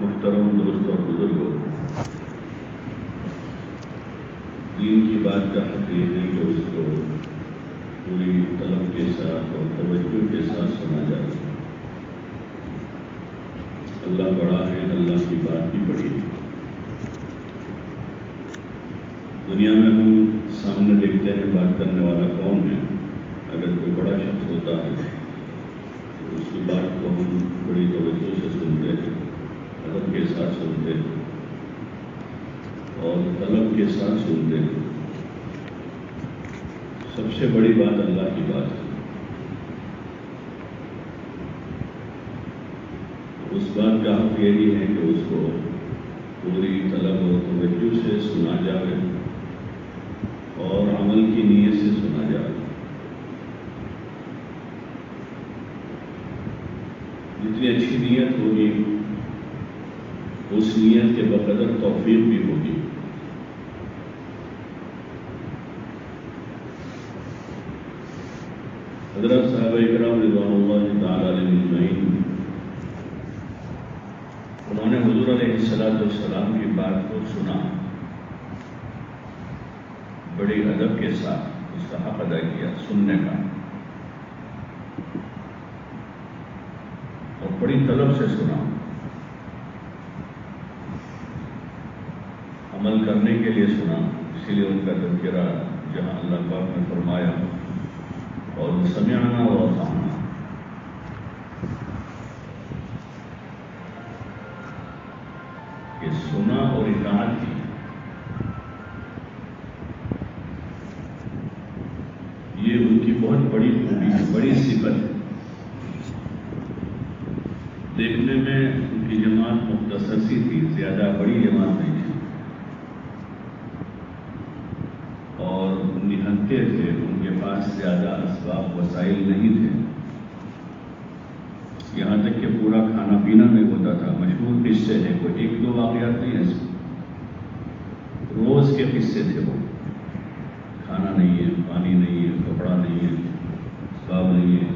محترم دوست اور بزرگوں، دین کی بات کا حق یہ ہے کہ اس کو پوری طلب کے ساتھ اور توجہ کے ساتھ سنا جائے۔ اللہ بڑا ہے، اللہ کی بات بھی بڑی ہے۔ دنیا میں ہم سامنے دیکھتے ہیں بات کرنے والا کون ہے۔ اگر کوئی بڑا شخص ہوتا ہے تو اس کی بات کو ہم بڑی توجہ سے سنتے ہیں، ادب کے ساتھ سنتے ہیں اور طلب کے ساتھ سنتے ہیں۔ سب سے بڑی بات اللہ کی بات ہے۔ اس بات کا حق یہی ہے کہ اس کو پوری طلب اور توجہ سے سنا جائے اور عمل کی نیت سے سنا جائے۔ جتنی اچھی نیت ہوگی اس نیت کے بقدر توفیق بھی ہوگی۔ حضرت صحابہ کرام رضوان اللہ تعالی علیہم اجمعین، انہوں نے حضور علیہ السلام کی بات کو سنا، بڑی ادب کے ساتھ اس کا حق ادا کیا سننے کا، اور بڑی طلب سے سنا، عمل کرنے کے لیے سنا۔ اسی لیے ان کا تذکرہ جہاں اللہ پاک نے فرمایا اور سمعنا و اطعنا، کہ سنا اور اطاعت کی، یہ ان کی بہت بڑی خوبی ہے، بڑی صفت ہے۔ دیکھنے میں ان کی جماعت مختصر سی تھی، زیادہ بڑی جماعت نہیں تھی، اور نہتے تھے، ان کے پاس زیادہ اسباب وسائل نہیں تھے، یہاں تک کہ پورا کھانا پینا نہیں ہوتا تھا۔ مشہور قصے ہیں، کوئی ایک دو واقعات نہیں ایسے، روز کے قصے تھے وہ۔ کھانا نہیں ہے، پانی نہیں ہے، کپڑا نہیں ہے، اسباب نہیں ہے،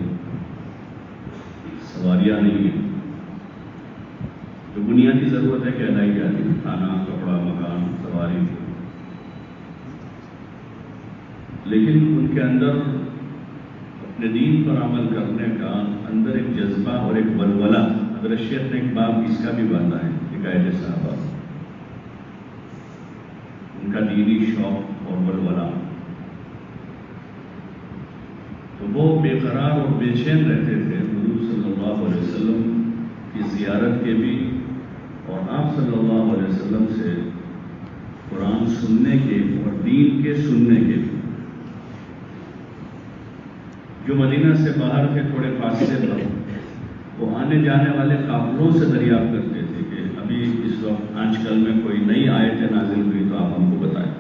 سواریاں نہیں ہیں، جو بنیادی ضرورت ہے کہ ادائی جاتی ہے، کھانا، کپڑا، مکان، سواری۔ لیکن ان کے اندر اپنے دین پر عمل کرنے کا اندر ایک جذبہ اور ایک ولولہ۔ حضرت شیخ نے ایک باب اس کا بھی باندھا ہے، حکایت صحابہ، ان کا دینی شوق اور ولولہ۔ تو وہ بے قرار اور بے چین رہتے تھے حضور صلی اللہ علیہ وسلم کی زیارت کے بھی، اور آپ صلی اللہ علیہ وسلم سے قرآن سننے کے اور دین کے سننے کے بھی۔ جو مدینہ سے باہر تھے تھوڑے فاصلے پر، وہ آنے جانے والے قافلوں سے دریافت کرتے تھے کہ ابھی اس وقت آج کل میں کوئی نئی آیت نازل ہوئی تو آپ ہم کو بتائیں۔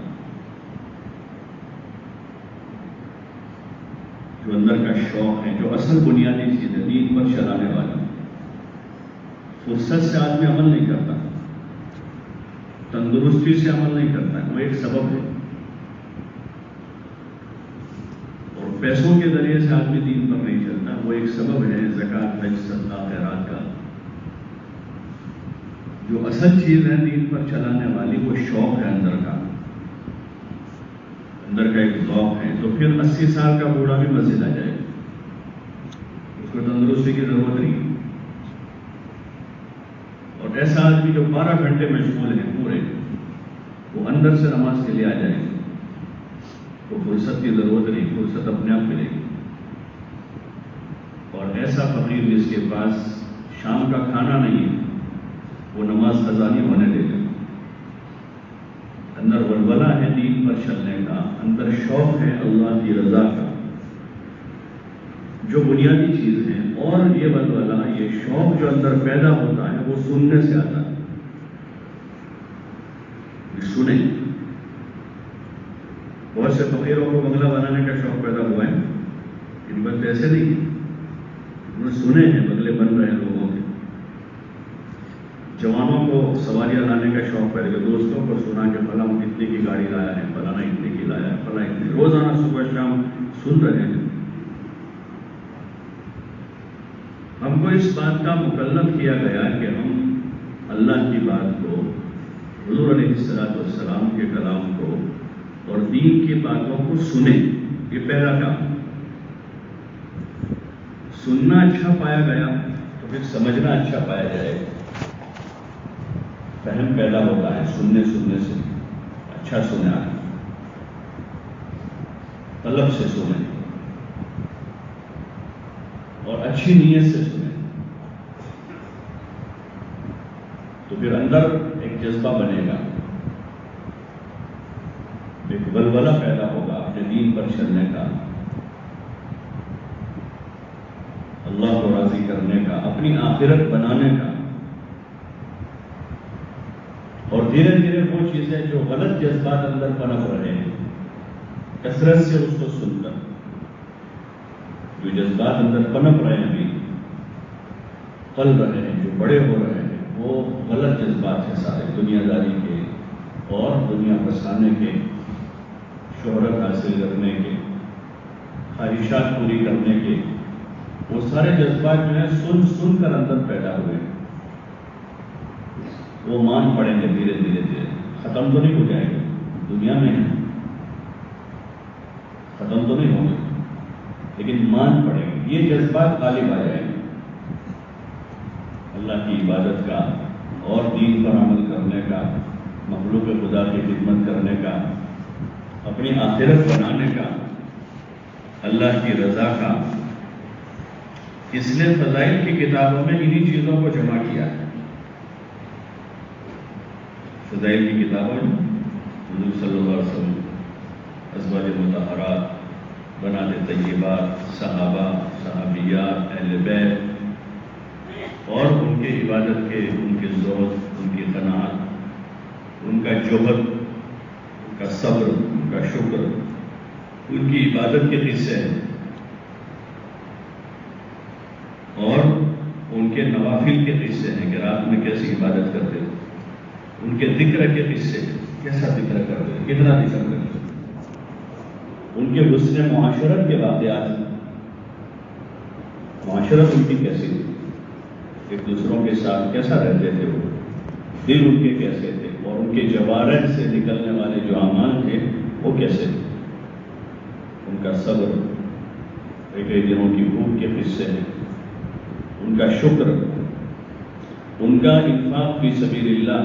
جو اندر کا شوق ہے، جو اصل بنیادی چیز ہے، دین پر چلانے والا۔ فرصت سے آدمی عمل نہیں کرتا، تندرستی سے عمل نہیں کرتا ہے، وہ ایک سبب ہے، اور پیسوں کے ذریعے سے آدمی دین پر نہیں چلتا، وہ ایک سبب ہے، زکوٰۃ، حج، صدقہ، خیرات کا۔ جو اصل چیز ہے دین پر چلانے والی، وہ شوق ہے اندر کا، اندر کا ایک ذوق ہے۔ تو پھر 80 سال کا بوڑھا بھی مسجد آ جائے، اس کو تندرستی کی ضرورت نہیں۔ اور ایسا آدمی جو 12 گھنٹے مشغول ہیں پورے، وہ اندر سے نماز کے لیے آ جائے، تو فرصت کی ضرورت نہیں، فرصت اپنے آپ ملے گی۔ اور ایسا فقیر جس کے پاس شام کا کھانا نہیں ہے، وہ نماز قضا نہیں ہونے دے گا۔ اندر ولولہ ہے دین پر چلنے کا، اندر شوق ہے اللہ کی رضا کا، جو بنیادی چیز ہے۔ اور یہ ولولہ، یہ شوق جو اندر پیدا ہوتا ہے، وہ سننے سے آتا ہے۔ سنیں، بہت سے فقیروں کو بنگلہ بنانے کا شوق پیدا ہوا ہے، ان پر پیسے نہیں ہیں، انہوں نے سنے ہیں بنگلے بن رہے ہیں لوگوں کے۔ جوانوں کو سواریاں لانے کا شوق پیدا ہوا، دوستوں کو سنا کہ فلاں اتنے کی گاڑی لایا ہے، فلاں اتنے کی لایا ہے، فلاں اتنے، روزانہ صبح شام سن رہے ہیں۔ ہم کو اس بات کا مکلف کیا گیا کہ ہم اللہ کی بات کو، حضور علیہ السلام کے کلام کو اور دین کی باتوں کو سنیں. یہ پہلا کام. سننا اچھا پایا گیا تو پھر سمجھنا اچھا پایا جائے. فہم پیدا ہوتا ہے سننے سے. اچھا سنا ہے، طلب سے سنیں اور اچھی نیت سے سنیں، تو پھر اندر ایک جذبہ بنے گا، ایک ولولہ پیدا ہوگا اپنے دین پر چلنے کا، اللہ کو راضی کرنے کا، اپنی آخرت بنانے کا. اور دھیرے دھیرے وہ چیزیں جو غلط جذبات اندر پنپ رہے ہیں، کثرت سے اس کو سن کر جو جذبات اندر پنپ رہے ہیں، ابھی پل رہے ہیں، جو بڑے ہو رہے ہیں، وہ غلط جذبات ہیں سارے، دنیا داری کے اور دنیا بسانے کے، شہرت حاصل کرنے کے، خواہشات پوری کرنے کے. وہ سارے جذبات جو ہیں سن کر اندر پیدا ہوئے، وہ مان پڑیں گے دھیرے دھیرے. ختم تو نہیں ہو جائے گا، دنیا میں ہے، ختم تو نہیں ہوں گے، لیکن مان پڑیں گے. یہ جذبات غالب آ جائیں گے. اللہ کی عبادت کا اور دین پر عمل کرنے کا، مخلوق خدا کی خدمت کرنے کا، اپنی آخرت بنانے کا، اللہ کی رضا کا. اس نے فضائل کی کتابوں میں انہی چیزوں کو جمع کیا ہے. فضائل کی کتابوں میں حضور صلی اللہ علیہ وسلم، ازواج مطہرات، بنات طیبات، صحابہ، صحابیات، اہل بیت، اور ان کے عبادت کے، ان کے زہد، ان کی قناعت، ان کا جوہد، ان کا صبر، ان کا شکر، ان کی عبادت کے قصے ہیں، اور ان کے نوافل کے قصے ہیں کہ رات میں کیسی عبادت کرتے تھے. ان کے ذکر کے قصے، کیسا ذکر کرتے تھے، کتنا ذکر کرتے تھے. ان کے حسن معاشرت کے واقعات، معاشرت ان کی کیسی تھی، ایک دوسروں کے ساتھ کیسا رہتے تھے، وہ دل ان کے کیسے تھے، اور ان کے جوارح سے نکلنے والے جو اعمال تھے وہ کیسے تھے. ان کا صبر، کئی دنوں کی بھوک کے قصے ہیں. ان کا شکر، ان کا انفاق فی سبیل اللہ،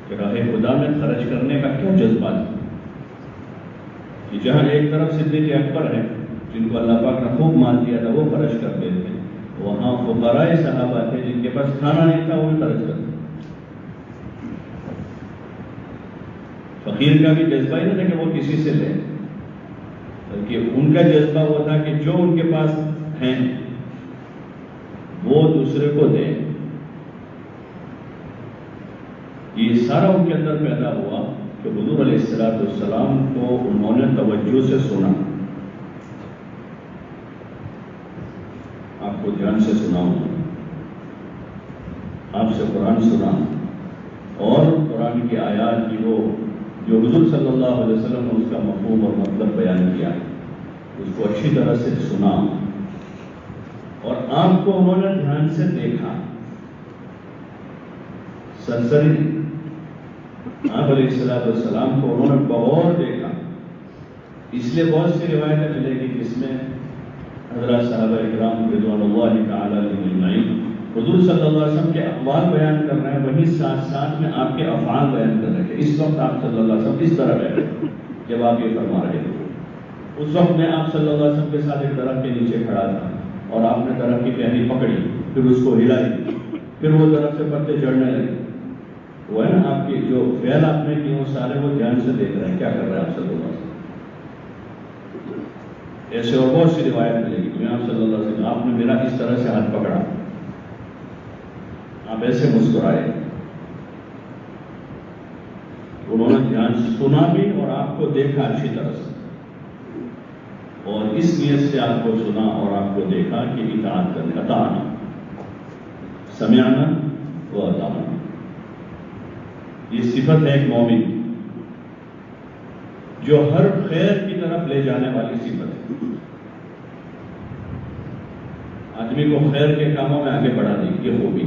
کہ راہ خدا میں خرچ کرنے کا کیا جذبہ ہے. کہ جہاں ایک طرف صدیق اکبر ہے جن کو اللہ پاک نے خوب مال دیا تھا، وہ خرچ کرتے تھے، وہاں فقراء صحابہ تھے جن کے پاس کھانا نہیں تھا، وہ خرچ کرتے. فقیر کا بھی جذبہ ہی نہیں تھا کہ وہ کسی سے لے، بلکہ ان کا جذبہ وہ تھا کہ جو ان کے پاس ہیں وہ دوسرے کو دیں. یہ سارا ان کے اندر پیدا ہوا کہ حضور علیہ السلام کو انہوں نے توجہ سے سنا. آپ کو دھیان سے سناؤں، آپ سے قرآن سنا، اور قرآن کی آیات کی وہ جو حضور صلی اللہ علیہ وسلم نے اس کا مفہوم اور مطلب بیان کیا، اس کو اچھی طرح سے سنا، اور آپ کو انہوں نے دھیان سے دیکھا. سرسری آپ علیہ السلام کو انہوں نے بغور دیکھا. اس لیے بہت سی روایتیں ملے گی جس میں حضرات صحابہ اکرام رضوان اللہ تعالی علیہم اجمعین حضور صلی اللہ علیہ وسلم کے اقوال بیان کر رہے ہیں، وہی ساتھ ساتھ میں آپ کے افعال بیان کر رہے ہیں. اس وقت آپ صلی اللہ علیہ وسلم اس طرح بیٹھے جب آپ یہ فرما رہے تھے. اس وقت میں آپ صلی اللہ علیہ وسلم کے ساتھ ایک درخت کے نیچے کھڑا تھا، اور آپ نے درخت کی ٹہنی پکڑی، پھر اس کو ہلائی، پھر وہ درخت سے پتے جھڑنے لگے. وہ ہے نا آپ کی جو فعل آپ نے کی، وہ سارے وہ دھیان سے دیکھ رہے ہیں کیا کر رہے ہیں آپ صلی اللہ علیہ وسلم. ایسے اور بہت سی روایت ملے گی. میں آپ صلی اللہ علیہ وسلم، آپ نے میرا اس طرح سے ہاتھ پکڑا، آپ ایسے مسکرائے. انہوں نے دھیان سے سنا بھی اور آپ کو دیکھا اچھی طرح سے، اور اس نیت سے آپ کو سنا اور آپ کو دیکھا کہ اطاعت کرنے، اطاعنا، سمعنا و اطعنا. یہ صفت ہے ایک مومن جو ہر خیر کی طرف لے جانے والی صفت ہے. آدمی کو خیر کے کاموں میں آگے بڑھا دے، یہ خوبی.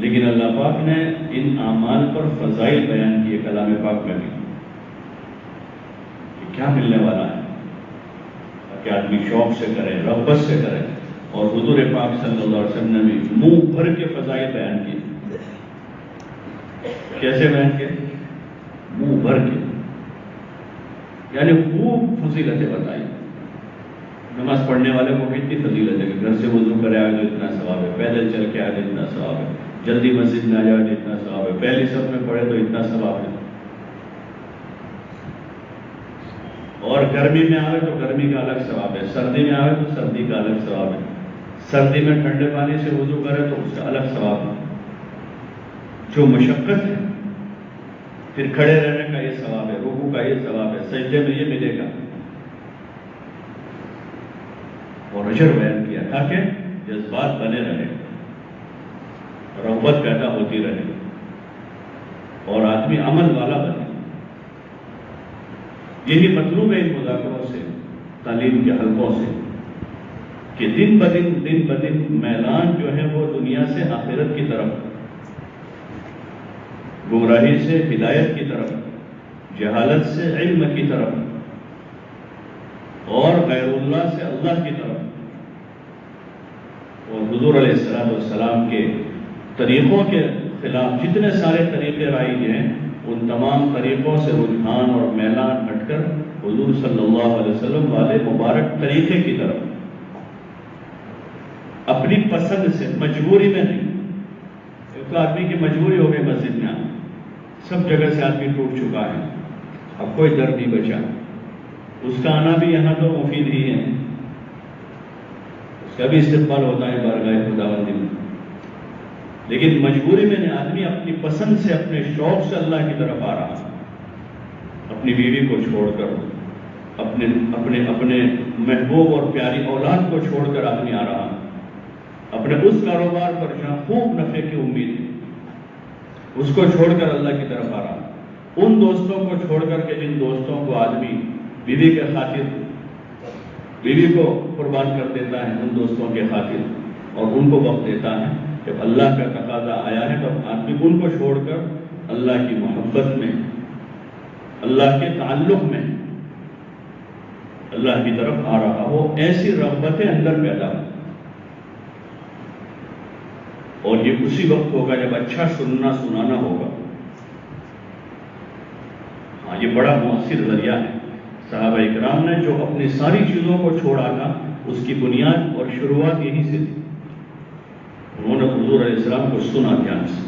لیکن اللہ پاک نے ان اعمال پر فضائل بیان کیے کلام پاک میں بھی کہ کیا ملنے والا ہے، کہ آدمی شوق سے کرے، رغبت سے کرے. اور حضور پاک صلی اللہ علیہ وسلم نے بھی منہ بھر کے فضائل بیان کیے. کیسے بیان کیے؟ منہ بھر کے، یعنی خوب فضیلتیں بتائی. نماز پڑھنے والے کو کتنی فضیلت ہے کہ گھر سے وضو کرے آئے تو اتنا ثواب ہے، پیدل چل کے آئے تو اتنا ثواب ہے، جلدی مسجد میں آ جائے تو اتنا ثواب ہے، پہلی صف میں پڑھے تو اتنا ثواب ہے. اور گرمی میں آئے تو گرمی کا الگ ثواب ہے، سردی میں آئے تو سردی کا الگ ثواب ہے، سردی میں ٹھنڈے پانی سے وضو کرے تو اس کا الگ ثواب ہے. جو مشقت ہے، پھر کھڑے رہنے کا یہ ثواب ہے، رکوع کا یہ ثواب ہے، سجدے میں یہ ملے گا. اور اجر بیان کیا تاکہ جذبات بنے رہے، رغبت پیدا ہوتی رہے اور آدمی عمل والا بنے. یہی مطلوب ہے ان مذاکروں سے، تعلیم کے حلقوں سے، کہ دن بدن میلان جو ہے وہ دنیا سے آخرت کی طرف، گمراہی سے ہدایت کی طرف، جہالت سے علم کی طرف، اور غیر اللہ سے اللہ کی طرف. اور حضور علیہ السلام کے طریقوں کے خلاف جتنے سارے طریقے رائج ہیں، ان تمام طریقوں سے رجحان اور میلان ہٹ کر حضور صلی اللہ علیہ وسلم والے مبارک طریقے کی طرف، اپنی پسند سے، مجبوری میں نہیں. ایک تو آدمی کی مجبوری ہو گئی مسجد میں آنا، سب جگہ سے آدمی ٹوٹ چکا ہے، اب کوئی در نہیں بچا. اس کا آنا بھی یہاں تو مفید ہی ہے، اس کا بھی استقبال ہوتا ہے بارگاہ خداوندی میں. لیکن مجبوری میں نہیں، آدمی اپنی پسند سے، اپنے شوق سے اللہ کی طرف آ رہا، اپنی بیوی کو چھوڑ کر، اپنے محبوب اور پیاری اولاد کو چھوڑ کر آدمی آ رہا، اپنے اس کاروبار پر جہاں خوب نفع کی امید ہے اس کو چھوڑ کر اللہ کی طرف آ رہا، ان دوستوں کو چھوڑ کر کے جن دوستوں کو آدمی بیوی کے خاطر، بیوی کو قربان کر دیتا ہے ان دوستوں کے خاطر اور ان کو وقت دیتا ہے. جب اللہ کا تقاضا آیا ہے تو آدمی ان کو چھوڑ کر اللہ کی محبت میں، اللہ کے تعلق میں اللہ کی طرف آ رہا ہو. ایسی رغبتیں اندر پیدا ہو. اور یہ اسی وقت ہوگا جب اچھا سنانا ہوگا. ہاں، یہ بڑا مؤثر ذریعہ ہے. صحابہ اکرام نے جو اپنی ساری چیزوں کو چھوڑا تھا، اس کی بنیاد اور شروعات یہی سے تھی. انہوں نے حضور علیہ السلام کو سنا دھیان سے،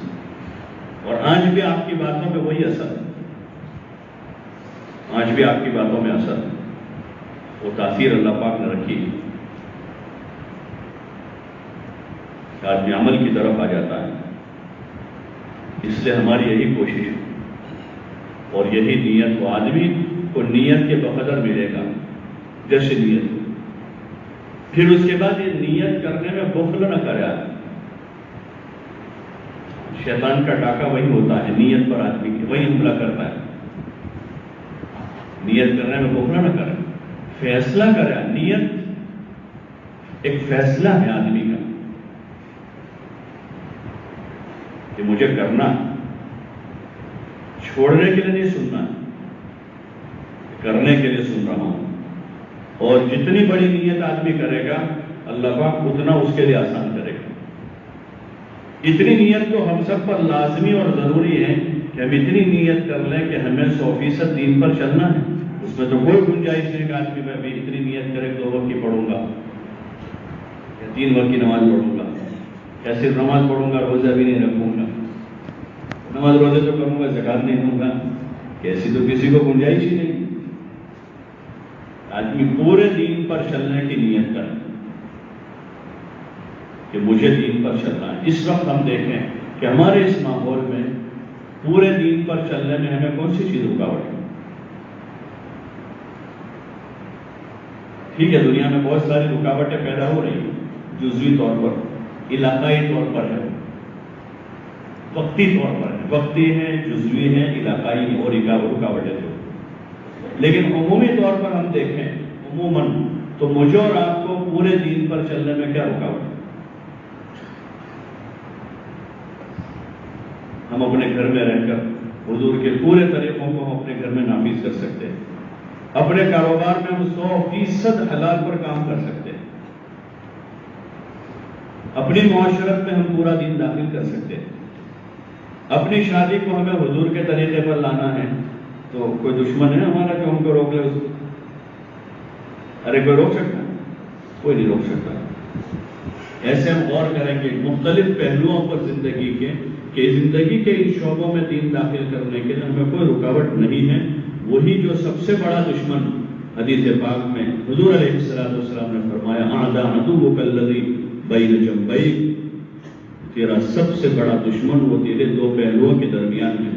اور آج بھی آپ کی باتوں میں وہی اثر ہے. آج بھی آپ کی باتوں میں اثر ہے، وہ تاثیر اللہ پاک نے رکھی ہے. آدمی عمل کی طرف آ جاتا ہے. اس لیے ہماری یہی کوشش ہے اور یہی نیت. وہ آدمی کو نیت کے بقدر ملے گا جیسے نیت ہو. پھر اس کے بعد یہ نیت کرنے میں بخل نہ کرے. شیطان کا ڈاکہ وہی ہوتا ہے نیت پر، آدمی کی وہی حملہ کرتا ہے. نیت کرنے میں بخل نہ کرے، فیصلہ کرے. نیت ایک فیصلہ ہے آدمی کا کہ مجھے کرنا، چھوڑنے کے لیے نہیں سننا، کرنے کے لیے سن رہا ہوں. اور جتنی بڑی نیت آدمی کرے گا اللہ پاک اتنا اس کے لیے آسان کرے گا. اتنی نیت تو ہم سب پر لازمی اور ضروری ہے کہ ہم اتنی نیت کر لیں کہ ہمیں 100% دین پر چلنا ہے. اس میں تو کوئی گنجائش نہیں کہ آدمی میں بھی اتنی نیت کرے 2 وقت کی پڑھوں گا یا 3 وقت کی نماز پڑھوں گا، یا صرف نماز پڑھوں گا، روزہ بھی نہیں رکھوں گا، نماز روزے تو کروں گا، زکات نہیں دوں گا. ایسی تو کسی کو گنجائش ہی نہیں. آدمی پورے دین پر چلنے کی نیت کرے کہ مجھے دین پر چلنا ہے. اس وقت ہم دیکھیں کہ ہمارے اس ماحول میں پورے دین پر چلنے میں ہمیں کون سی چیز رکاوٹ ہے؟ ٹھیک ہے، دنیا میں بہت ساری رکاوٹیں پیدا ہو رہی ہیں، جزوی طور پر، علاقائی طور پر ہے، وقتی طور پر ہے. وقتی ہیں، جزوی ہیں، علاقائی ہیں اور رکاوٹیں جو. لیکن عمومی طور پر ہم دیکھیں عموماً تو مجھے اور آپ کو پورے دین پر چلنے میں کیا رکاوٹ ہے؟ ہم اپنے گھر میں رہ کر حضور کے پورے طریقوں کو ہم اپنے گھر میں نافذ کر سکتے ہیں. اپنے کاروبار میں ہم 100% حلال پر کام کر سکتے ہیں. اپنی معاشرت میں ہم پورا دین داخل کر سکتے ہیں. اپنی شادی کو ہمیں حضور کے طریقے پر لانا ہے تو کوئی دشمن ہے ہمارا کہ ہم کو روک لے اس کو؟ ارے کوئی روک سکتا ہے؟ کوئی نہیں روک سکتا. ایسے ہم غور کریں گے مختلف پہلوؤں پر زندگی کے کہ زندگی کے ان شعبوں میں دین داخل کرنے کے لیے ہمیں کوئی رکاوٹ نہیں ہے. وہی جو سب سے بڑا دشمن حدیث پاک میں حضور علیہ السلام نے فرمایا اعداء عدوک الذی بین جنبیک، تیرا سب سے بڑا دشمن وہ تیرے دو پہلوؤں کے درمیان ہے،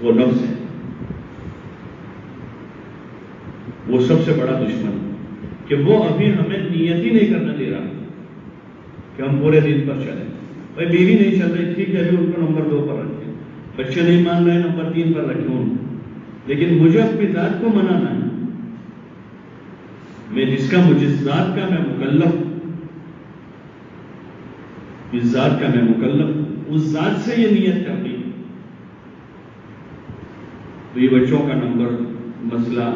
وہ نفس ہے. وہ سب سے بڑا دشمن کہ وہ ابھی ہمیں نیت ہی نہیں کرنے دے رہا کہ ہم پورے دین پر چلیں. بھائی بیوی نہیں چل رہی، ٹھیک ہے ابھی ان کو نمبر 2 پر رکھیں. بچے نہیں مان رہے، نمبر 3 پر رکھیں ان کو. لیکن مجھے اپنی ذات کو منانا ہے. میں جس ذات کا میں مکلف، جس ذات کا میں مکلف، اس ذات سے یہ نیت کرنی. تو یہ بچوں کا نمبر مسئلہ،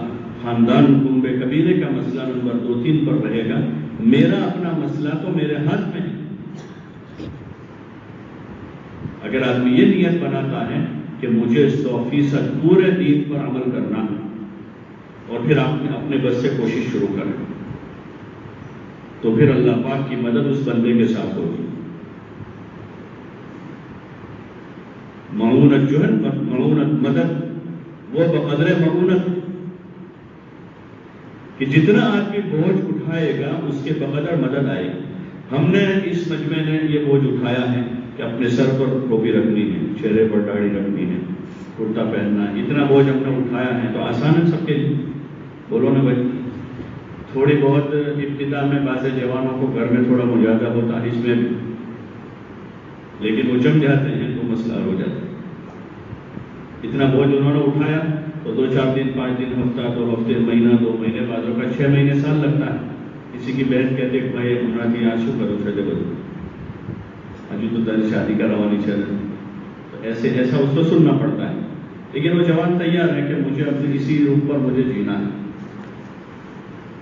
خاندان کنبے قبیلے کا مسئلہ نمبر 2-3 پر رہے گا. میرا اپنا مسئلہ تو میرے ہاتھ میں ہے. اگر آدمی یہ نیت بناتا ہے کہ مجھے 100% پورے دین پر عمل کرنا ہے اور پھر آپ اپنے بس سے کوشش شروع کریں تو پھر اللہ پاک کی مدد اس بندے کے ساتھ ہوگی. معونت جو ہے، معونت مدد، وہ بقدر معونت کہ جتنا آدمی بوجھ اٹھائے گا اس کے بقدر مدد آئے گی. ہم نے اس مجمع نے یہ بوجھ اٹھایا ہے کہ اپنے سر پر ٹوپی رکھنی ہے، چہرے پر داڑھی رکھنی ہے، کرتا پہننا ہے. اتنا بوجھ ہم نے اٹھایا ہے تو آسان ہے سب کے لیے. بولو نا بھائی. تھوڑی بہت ابتدا میں بعض جوانوں کو گھر میں تھوڑا مجاہدہ ہوتا ہے اس میں بھی، لیکن وہ جم جاتے ہیں تو مسئلہ ہو جاتا ہے. اتنا بوجھ انہوں نے اٹھایا تو 2-4 دن 5 دن ہفتہ 2 ہفتے مہینہ 2 مہینے بعدوں کا 6 مہینے سال لگتا ہے. کسی کی بہن کہتے کہ بھائی عمرہ کی آنسو کرو چھٹے بدو ابھی تو در شادی کا روانی چل رہا ہے، تو ایسا اس کو سننا پڑتا ہے. لیکن وہ جوان تیار ہے کہ مجھے اپنی اسی روپ پر مجھے جینا ہے.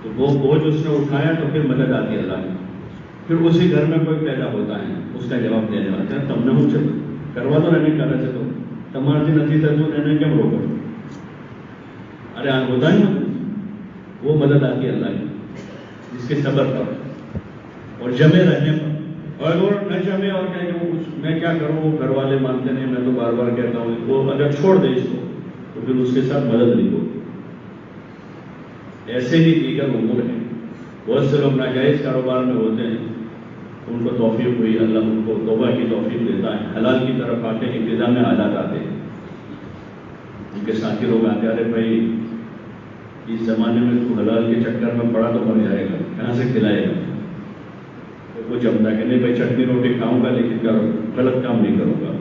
تو وہ بوجھ اس نے اٹھایا تو پھر مدد آتی ہے اللہ کی. پھر اسی گھر میں کوئی پیدا ہوتا ہے، اس کا جواب دینے والا ہے تم نے مجھ سے کروا دو رہنے کر رہے تو تمہاری نتیجہ تو رہنے کیوں روکو. ارے آن ہوتا ہے نا، وہ مدد آتی ہے اللہ کی جس کے صبر پر اور جمے رہنے پر. اور وہ نہ جمے اور کہ میں کیا کروں، وہ گھر والے مانتے نہیں، میں تو بار بار کہتا ہوں. وہ اگر چھوڑ دے اس کو تو پھر اس کے ساتھ مدد نہیں ہوگی. ایسے ہی دیگر امور ہیں. بہت سے لوگ ناجائز کاروبار میں ہوتے ہیں، ان کو توفیق ہوئی، اللہ ان کو توبہ کی توفیق دیتا ہے. حلال کی طرف آتے ہیں، ابتدا میں عادات آتے ہیں. ان کے ساتھی لوگ آتے ارے بھائی اس زمانے میں تو حلال کے چکر میں پڑا تو مر جائے گا، کہاں سے کھلائے گا. وہ جمتا کہ نہیں بھائی چٹنی روٹی کھاؤں گا لیکن غلط کام نہیں کروں گا.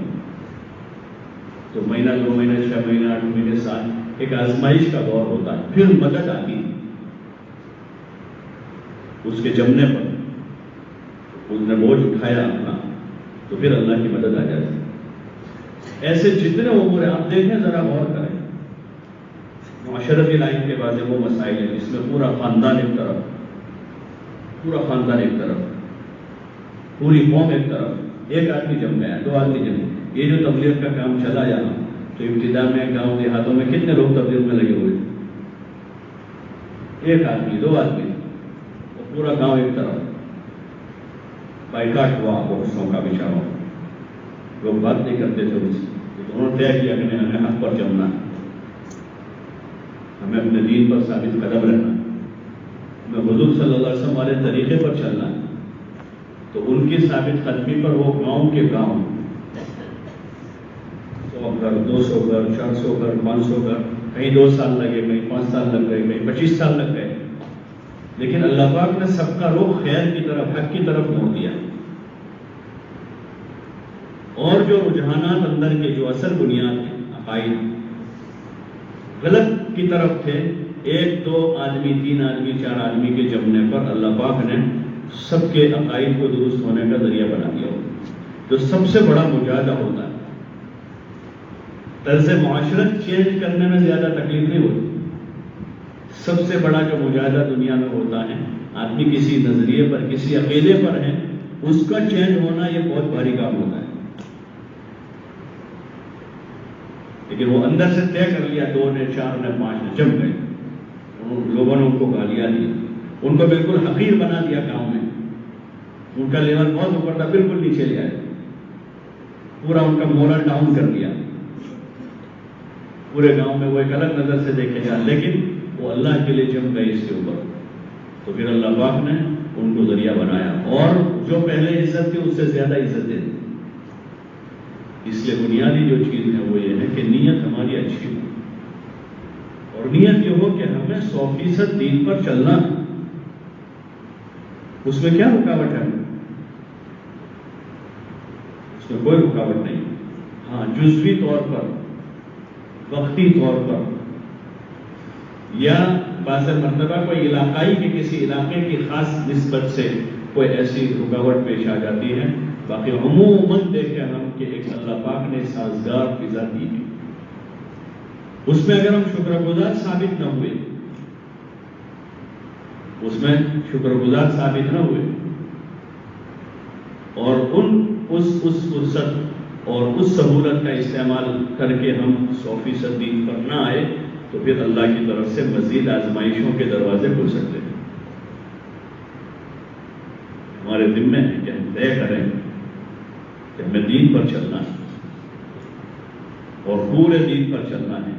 تو مہینہ 2 مہینے 6 مہینے 8 مہینے سال ایک آزمائش کا دور ہوتا ہے. پھر مدد آتی ہے اس کے جمنے پر. اس نے بوجھ اٹھایا اپنا تو پھر اللہ کی مدد آ جاتی ہے. ایسے جتنے امور ہیں آپ دیکھیں، ذرا غور کریں. معاشرتی لائن کے بعد وہ مسائل ہیں جس میں پورا خاندان ایک طرف، پورا خاندان ایک طرف، پوری قوم ایک طرف. ایک آدمی جم گیا، 2 آدمی جم گئے. یہ جو تبلیغ کا کام چلا جانا، تو ابتدا میں گاؤں دیہاتوں میں کتنے لوگ تبلیغ میں لگے ہوئے تھے؟ 1 آدمی 2 آدمی، اور پورا گاؤں ایک طرف. بائیکاٹ ہوا بخشوں کا بچاؤ. لوگ بات نہیں کرتے تھے ان سے. انہوں نے طے کیا کہ ہمیں حق پر جمنا ہے، ہمیں اپنے دین پر ثابت قدم رہنا، ہمیں حضور صلی اللہ علیہ وسلم والے طریقے پر چلنا ہے. تو ان کی ثابت قدمی پر وہ گاؤں کے گاؤں 100 گھر 200 گھر 400 گھر 500 گھر، کہیں 2 سال لگے، کہیں 5 سال لگ گئے، کہیں 25 سال لگ گئے. لیکن اللہ پاک نے سب کا رخ خیر کی طرف، حق کی طرف موڑ دیا. اور جو رجحانات اندر کے جو اصل بنیاد ہیں، عقائد غلط کی طرف تھے، 1 2 آدمی 3 آدمی 4 آدمی کے جمنے پر اللہ پاک نے سب کے عقائد کو درست ہونے کا ذریعہ بنا دیا. جو سب سے بڑا مجاہدہ ہوتا ہے. طرز معاشرت چینج کرنے میں زیادہ تکلیف نہیں ہوتی. سب سے بڑا جو مجاہدہ دنیا میں ہوتا ہے، آدمی کسی نظریے پر، کسی عقیدے پر ہے، اس کا چینج ہونا یہ بہت بھاری کام ہوتا ہے. لیکن وہ اندر سے طے کر لیا، 2 نے 4 نے 5 نے جم گئے، لوگوں نے ان کو گالیاں دی، ان کو بالکل حقیر بنا دیا گاؤں میں. ان کا لیول بہت اوپر تھا، بالکل نیچے لے آئے، پورا ان کا مورل ڈاؤن کر دیا. پورے گاؤں میں وہ ایک الگ نظر سے دیکھے گا، لیکن وہ اللہ کے لیے جم گئے اس کے اوپر. تو پھر اللہ پاک نے ان کو ذریعہ بنایا، اور جو پہلے عزت تھی اس سے زیادہ عزت دے دی. اس لیے بنیادی جو چیز ہے وہ یہ ہے کہ نیت ہماری اچھی ہو، اور نیت یہ ہو کہ ہمیں 100% دین پر چلنا ہے. اس میں کیا رکاوٹ ہے؟ اس میں کوئی رکاوٹ نہیں. ہاں، جزوی طور پر، وقتی طور پر، یا بعض مرتبہ کوئی علاقائی کے کسی علاقے کی خاص نسبت سے کوئی ایسی رکاوٹ پیش آ جاتی ہے. باقی عموماً دیکھیں ہم کہ ایک اللہ پاک نے سازگار فضا دی ہے، اس میں اگر ہم شکر گزار ثابت نہ ہوئے، اس میں شکر گزار ثابت نہ ہوئے، اور اس فرصت اور اس سہولت کا استعمال کر کے ہم 100% دین پر نہ آئے، تو پھر اللہ کی طرف سے مزید آزمائشوں کے دروازے کھل سکتے ہیں. ہمارے ذمہ ہے کہ ہم طے کریں کہ ہمیں دین پر چلنا ہے، اور پورے دین پر چلنا ہے،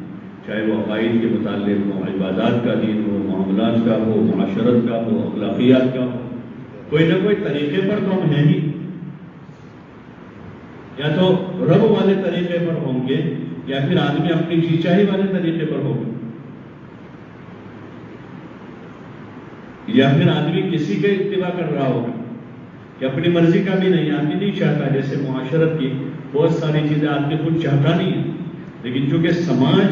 چاہے وہ عقائد کے متعلق ہو، عبادات کا دین ہو، معاملات کا ہو، معاشرت کا ہو، اخلاقیات کا ہو. کوئی نہ کوئی طریقے پر تو ہم ہیں ہی، یا تو رب والے طریقے پر ہوں گے، یا پھر آدمی اپنی جی چاہی والے طریقے پر ہوگا، یا پھر آدمی کسی کے اتباع کر رہا ہوگا کہ اپنی مرضی کا بھی نہیں. آدمی نہیں چاہتا، جیسے معاشرت کی بہت ساری چیزیں آدمی خود چاہتا نہیں ہے، لیکن چونکہ سماج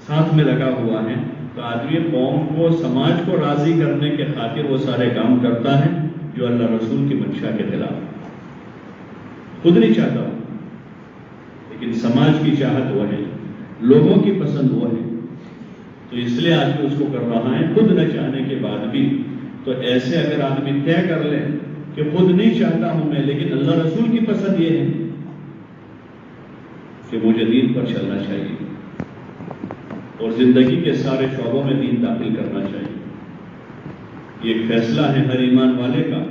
ساتھ میں لگا ہوا ہے تو آدمی قوم کو، سماج کو راضی کرنے کے خاطر وہ سارے کام کرتا ہے جو اللہ رسول کی منشا کے خلاف. خود نہیں چاہتا ہوں، لیکن سماج کی چاہت وہ ہے، لوگوں کی پسند وہ ہے، تو اس لیے آدمی اس کو کر رہا ہے خود نہ چاہنے کے بعد بھی. تو ایسے اگر آدمی طے کر لے کہ خود نہیں چاہتا ہوں میں، لیکن اللہ رسول کی پسند یہ ہے کہ مجھے دین پر چلنا چاہیے، اور زندگی کے سارے شعبوں میں دین داخل کرنا چاہیے. یہ ایک فیصلہ ہے ہر ایمان والے کا،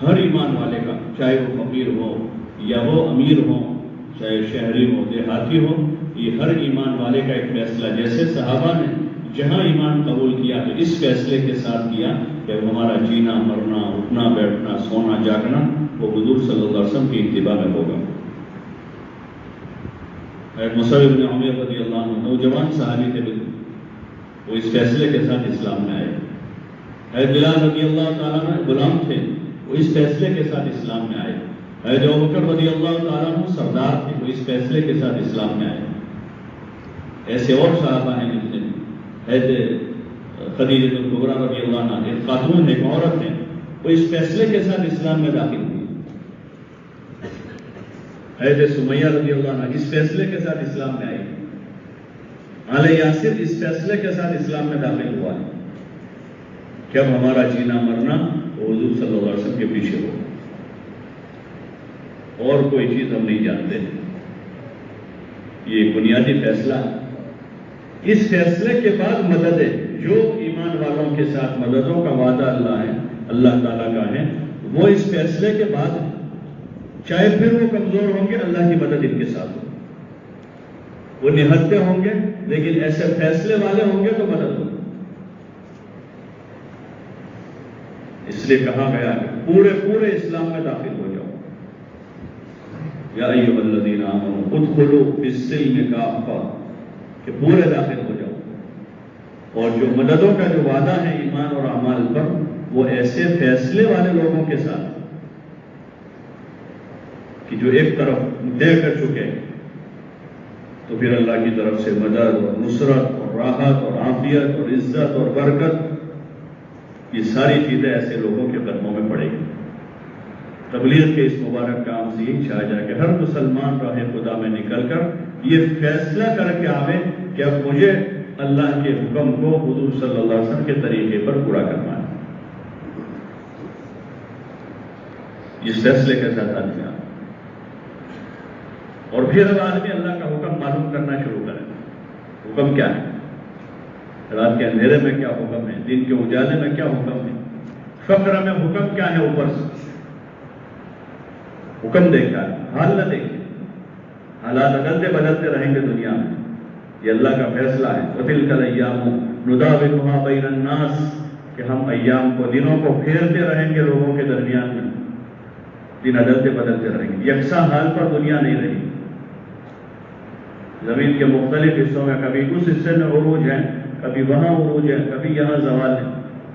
ہر ایمان والے کا، چاہے وہ فقیر ہو یا وہ امیر ہو، چاہے شہری ہو دیہاتی ہو. یہ ہر ایمان والے کا ایک فیصلہ. جیسے صحابہ نے جہاں ایمان قبول کیا تو اس فیصلے کے ساتھ کیا کہ ہمارا جینا مرنا، اٹھنا بیٹھنا، سونا جاگنا وہ حضور صلی اللہ علیہ وسلم کی اتباع میں ہوگا. مصعب بن عمیر رضی اللہ عنہ نوجوان صحابی تھے، وہ اس فیصلے کے ساتھ اسلام میں آئے. بلال رضی اللہ تعالیٰ عنہ غلام تھے، وہ اس فیصلے کے ساتھ اسلام میں آئے. ابوبکر رضی اللہ تعالیٰ عنہ سردار تھے، وہ اس فیصلے کے ساتھ اسلام میں آئے. ایسے اور صحابہ ہیں جتنے، خدیجہ الکبریٰ رضی اللہ عنہ ایک خاتون ہے، ایک عورت ہے، وہ اس فیصلے کے ساتھ اسلام میں داخل ہوئی. حضرت سمیہ رضی اللہ عنہ اس فیصلے کے ساتھ اسلام میں آئی. آل یاسر اس فیصلے کے ساتھ اسلام میں داخل ہوا ہے کہ اب ہمارا جینا مرنا وہ حضور صلی اللہ علیہ وسلم کے پیچھے ہو، اور کوئی چیز ہم نہیں جانتے. یہ ایک بنیادی فیصلہ ہے. اس فیصلے کے بعد مدد ہے، جو ایمان والوں کے ساتھ مددوں کا وعدہ اللہ تعالیٰ کا ہے، وہ اس فیصلے کے بعد ہے. چاہے پھر وہ کمزور ہوں گے، اللہ کی مدد ان کے ساتھ ہو. وہ نہتے ہوں گے، لیکن ایسے فیصلے والے ہوں گے تو مدد ہوگی. اس لیے کہا گیا کہ پورے اسلام میں داخل ہو جاؤ. یا ایھا الذین آمنوا ادخلوا فی السلم کافہ، کہ پورے داخل ہو جاؤ. اور جو مددوں کا جو وعدہ ہے ایمان اور اعمال پر، وہ ایسے فیصلے والے لوگوں کے ساتھ کہ جو ایک طرف طے کر چکے، تو پھر اللہ کی طرف سے مدد اور نصرت اور راحت اور عافیت اور عزت اور برکت، یہ ساری چیزیں ایسے لوگوں کے قدموں میں پڑے گی. تبلیغ کے اس مبارک کام سے یہ چاہا جائے کہ ہر مسلمان راہ خدا میں نکل کر یہ فیصلہ کر کے آوے کہ اب مجھے اللہ کے حکم کو حضور صلی اللہ علیہ وسلم کے طریقے پر پورا کرنا ہے. اس فیصلے کے ساتھ آدمی اور پھر اب آدمی اللہ کا حکم معلوم کرنا شروع کرے. حکم کیا ہے؟ رات کے اندھیرے میں کیا حکم ہے؟ دن کے اجالے میں کیا حکم ہے؟ فقر میں حکم کیا ہے؟ اوپر سے حکم دیکھا ہے، حال نہ دیکھے. حالات بدلتے بدلتے رہیں گے دنیا میں، یہ اللہ کا فیصلہ ہے. وَتِلْكَ الْأَيَّامُ نُدَاوِلُهَا بَيْنَ النَّاسِ کہ ہم ایام کو، دنوں کو پھیرتے رہیں گے لوگوں کے درمیان میں. دن بدلتے بدلتے رہیں گے، یکساں حال پر دنیا نہیں رہی. زمین کے مختلف حصوں میں کبھی اس حصے میں عروج ہے، کبھی وہاں عروج ہے، کبھی یہاں زوال ہے،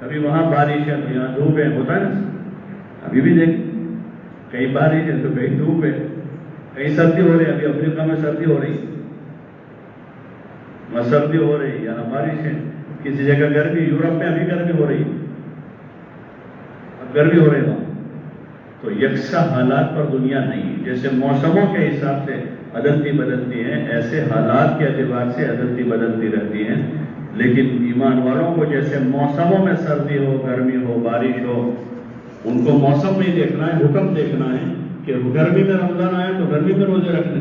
کبھی وہاں بارش ہے، یہاں دھوپ ہے. ہوتا ہے نا، ابھی بھی دیکھ، کہیں بارش ہے تو کہیں دھوپ ہے، کہیں سردی ہو رہی ہے. ابھی افریقہ میں سردی ہو رہی، وہاں سردی ہو رہی، یہاں بارش ہے. کسی جگہ گرمی، یورپ میں ابھی گرمی ہو رہی، اب گرمی ہو رہی وہاں. تو یکساں حالات پر دنیا نہیں. جیسے موسموں کے حساب سے عدلتی بدلتی ہیں، ایسے حالات کے اعتبار سے عدلتی بدلتی رہتی ہیں. لیکن ایمان والوں کو جیسے موسموں میں سردی ہو، گرمی ہو، بارش ہو، ان کو موسم نہیں دیکھنا ہے، حکم دیکھنا ہے کہ گرمی میں رمضان آئے تو گرمی میں روزے رکھنے،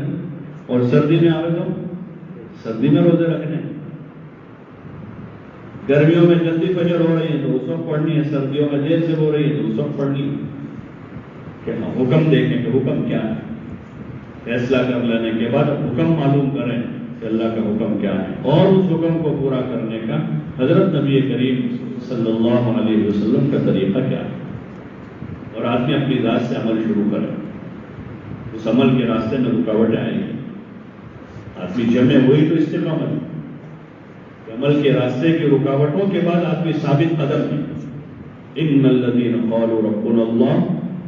اور سردی میں آئے تو سردی میں روزے رکھنے. گرمیوں میں جلدی فجر ہو رہی ہے تو اس وقت پڑھنی ہے، سردیوں میں دیر سے ہو رہی ہے تو اس وقت پڑھنی ہے. کہ حکم دیکھیں کہ حکم کیا ہے. فیصلہ کر لینے کے بعد حکم معلوم کریں کہ اللہ کا حکم کیا ہے، اور اس حکم کو پورا کرنے کا حضرت نبی کریم صلی اللہ علیہ وسلم کا طریقہ کیا ہے. اور آدمی اپنی ذات سے عمل شروع کرے. اس عمل کے راستے میں رکاوٹیں آئیں گی. آدمی جمع ہوئی تو استقامت. عمل کے راستے کی رکاوٹوں کے بعد آدمی ثابت قدم ہے. ان الذین قالوا ربنا اللہ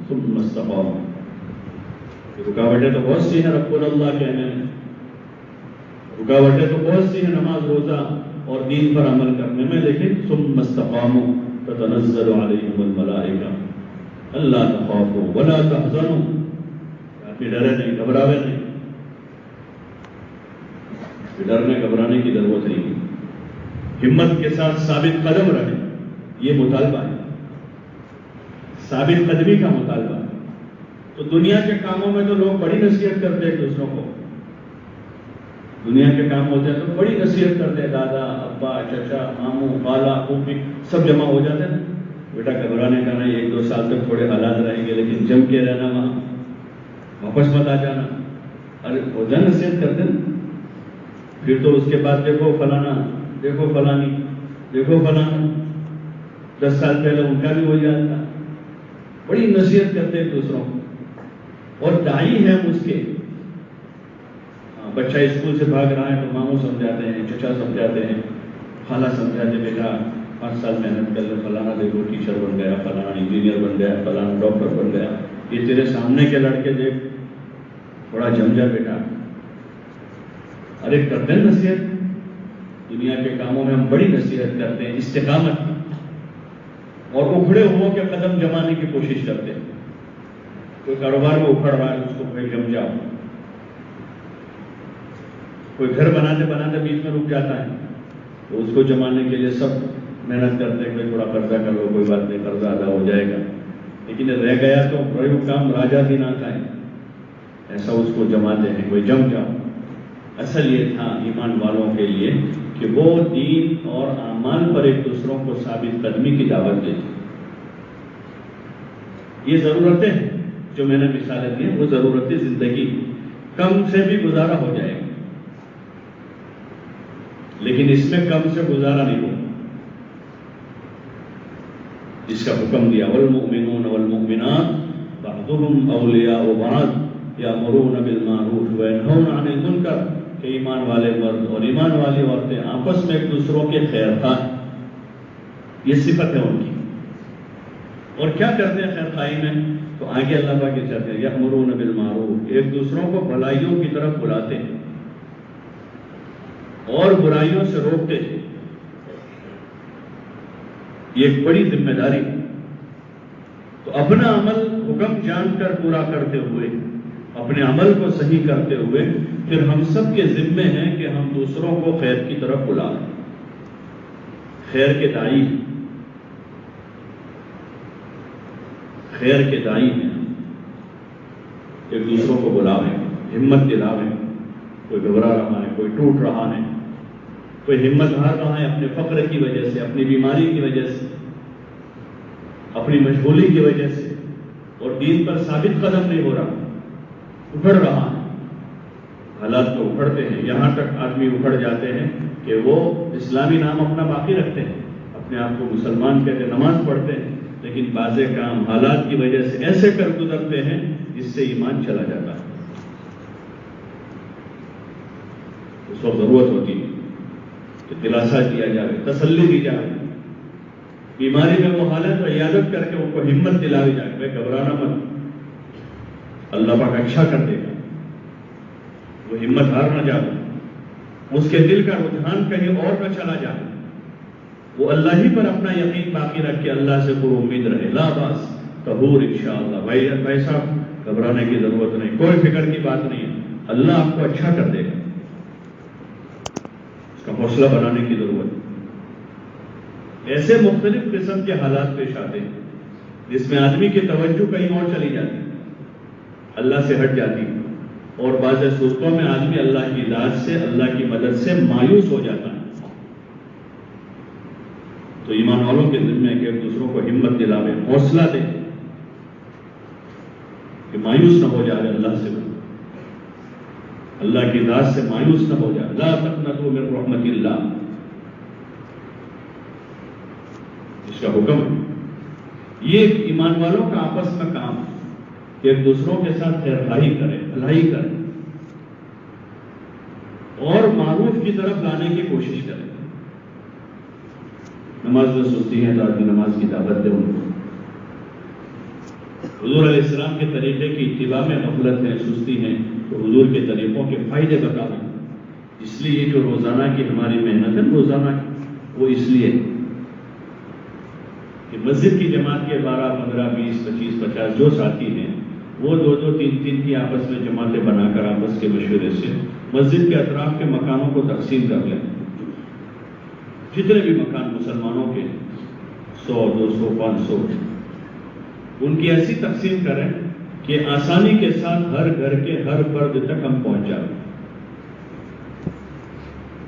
ثم استقاموا. رکاوٹیں تو بہت سی ہیں ربنا اللہ کہنے میں، رکاوٹیں تو بہت سی ہیں نماز روزہ اور دین پر عمل کرنے میں، لیکن ثم استقاموا تتنزل علیہم الملائکہ الا تخافوا ولا تحزنوا. آدمی ڈرے نہیں، گھبراوے نہیں. ڈرنے گھبرانے کی ضرورت نہیں. ہمت کے ساتھ ثابت قدم رہے، یہ مطالبہ ہے، ثابت قدمی کا مطالبہ ہے. تو دنیا کے کاموں میں تو لوگ بڑی نصیحت کرتے ہیں دوسروں کو. دنیا کے کام ہوتے ہیں تو بڑی نصیحت کرتے ہیں، دادا ابا چچا ماموں خالہ پھوپھی سب جمع ہو جاتے ہیں. بیٹا گھبرانے کا نہیں، 1-2 سال تک تھوڑے حالات رہیں گے لیکن جم کے رہنا، وہاں واپس مت آ جانا. ارے ہو جائے نصیحت کرتے ہیں. پھر تو اس کے بعد دیکھو فلانا، دیکھو فلانی، دیکھو فلانا. 10 سال پہلے ان کا بھی ہو جاتا. بڑی نصیحت کرتے ہیں دوسروں کو. اور دائی ہیں اس کے. بچہ اسکول سے بھاگ رہا ہے تو ماموں سمجھاتے ہیں، چچا سمجھاتے ہیں، خالہ سمجھاتے، بیٹا 5 سال محنت کر لے، فلانا دیکھو ٹیچر بن گیا، فلانا انجینئر بن گیا، فلانا ڈاکٹر بن گیا. یہ تیرے سامنے کے لڑکے دیکھ، تھوڑا جم جا بیٹا. ارے کرتے ہیں نصیحت. دنیا کے کاموں میں ہم بڑی نصیحت کرتے ہیں، استقامت کی، اور اکھڑے ہو کے قدم جمانے کی کوشش کرتے ہیں. کوئی کاروبار میں اکھڑ رہا ہے اس کو کوئی جم جاؤ. کوئی گھر بناتے بناتے بیچ میں رک جاتا ہے تو اس کو جمانے کے لیے سب محنت کرتے ہیں کہ تھوڑا قرضہ کر لو، کوئی بات نہیں قرضہ ادا ہو جائے گا. لیکن رہ گیا تو بڑے کام راجا بھی نہ کھائے، ایسا اس کو جماتے ہیں، کوئی جم جاؤ. اصل یہ تھا ایمان والوں کے لیے کہ وہ دین اور اعمال پر ایک دوسروں کو ثابت قدمی کی دعوت دیتے. یہ ضرورتیں جو میں نے مثالیں دی، وہ ضرورتی زندگی کم سے بھی گزارا ہو جائے گا، لیکن اس میں کم سے گزارا نہیں ہوگا. جس کا حکم دیا والمؤمنون والمؤمنات بعضهم اولیاء بعض یامرون بالمعروف وینہون عن المنکر، کہ ایمان والے مرد اور ایمان والی عورتیں آپس میں ایک دوسروں کے خیر خواہ ہیں. یہ صفت ہے ان کی. اور کیا کرتے ہیں خیر خواہی میں؟ تو آگے اللہ پاک کہتے ہیں یامرون بالمعروف، ایک دوسروں کو بھلائیوں کی طرف بلاتے ہیں اور برائیوں سے روکتے ہیں. یہ ایک بڑی ذمہ داری. تو اپنا عمل حکم جان جان کر پورا کرتے ہوئے، اپنے عمل کو صحیح کرتے ہوئے، پھر ہم سب کے ذمے ہیں کہ ہم دوسروں کو خیر کی طرف بلائیں، خیر کے داعی ہیں، خیر کے داعی ہیں، ایک دوسروں کو بلاویں، ہمت دلاویں۔ کوئی گھبرا رہا ہے، کوئی ٹوٹ رہا ہے، کوئی ہمت ہار رہا ہے اپنے فقر کی وجہ سے، اپنی بیماری کی وجہ سے، اپنی مشغولی کی وجہ سے، اور دین پر ثابت قدم نہیں ہو رہا، اکھڑ رہا ہے۔ حالات تو اکھڑتے ہیں، یہاں تک آدمی اکھڑ جاتے ہیں کہ وہ اسلامی نام اپنا باقی رکھتے ہیں، اپنے آپ کو مسلمان کہتے، نماز پڑھتے ہیں، لیکن بعض کام حالات کی وجہ سے ایسے کر گزرتے ہیں جس سے ایمان چلا جاتا ہے۔ اس وقت ضرورت ہوتی ہے کہ دلاسا دیا جائے، تسلی دی جائے، بیماری میں وہ حالت کو عیادت کر کے ان کو ہمت دلائی جائے، بھائی گھبرانا مت، اللہ پاک اچھا کر دے گا، وہ ہمت ہار نہ جائے، اس کے دل کا رجحان کہیں اور نہ چلا جائے، وہ اللہ ہی پر اپنا یقین باقی رکھ کے اللہ سے پر امید رہے، لا باس قبول انشاءاللہ۔ بھائی صاحب گھبرانے کی ضرورت نہیں، کوئی فکر کی بات نہیں ہے، اللہ آپ کو اچھا کر دے گا، اس کا حوصلہ بنانے کی ضرورت ہے۔ ایسے مختلف قسم کے حالات پیش آتے ہیں جس میں آدمی کی توجہ کہیں اور چلی جاتی، اللہ سے ہٹ جاتی، اور بعض صورتوں میں آدمی اللہ کی ذات سے، اللہ کی مدد سے مایوس ہو جاتا ہے۔ تو ایمان والوں کے ذمہ ہے کہ ایک دوسروں کو ہمت دلاوے، حوصلہ دے کہ مایوس نہ ہو جائے، اللہ سے، اللہ کی ذات سے مایوس نہ ہو جائے، لا تقنطوا من رحمت اللہ، اس کا حکم ہے۔ یہ ایمان والوں کا آپس میں کام ہے کہ ایک دوسروں کے ساتھ خیر خواہی کرے، بھلائی کرے، اور معروف کی طرف لانے کی کوشش کرے۔ نماز میں سستی ہے تو آدمی نماز کی دعوت دے ان کو، حضور علیہ السلام کے طریقے کی اتباع میں غفلت ہے، سستی ہے، تو حضور کے طریقوں کے فائدے بتاویں۔ اس لیے یہ جو روزانہ کی ہماری محنت ہے، روزانہ کی، وہ اس لیے کہ مسجد کی جماعت کے 12، 15، 20، 25، 50 جو ساتھی ہیں، وہ 2، 3 کی آپس میں جماعتیں بنا کر آپس کے مشورے سے مسجد کے اطراف کے مکانوں کو تقسیم کر لیں، جتنے بھی مکان مسلمانوں کے 100، 200، 500، ان کی ایسی تقسیم کریں کہ آسانی کے ساتھ ہر گھر کے ہر فرد تک ہم پہنچ جائیں،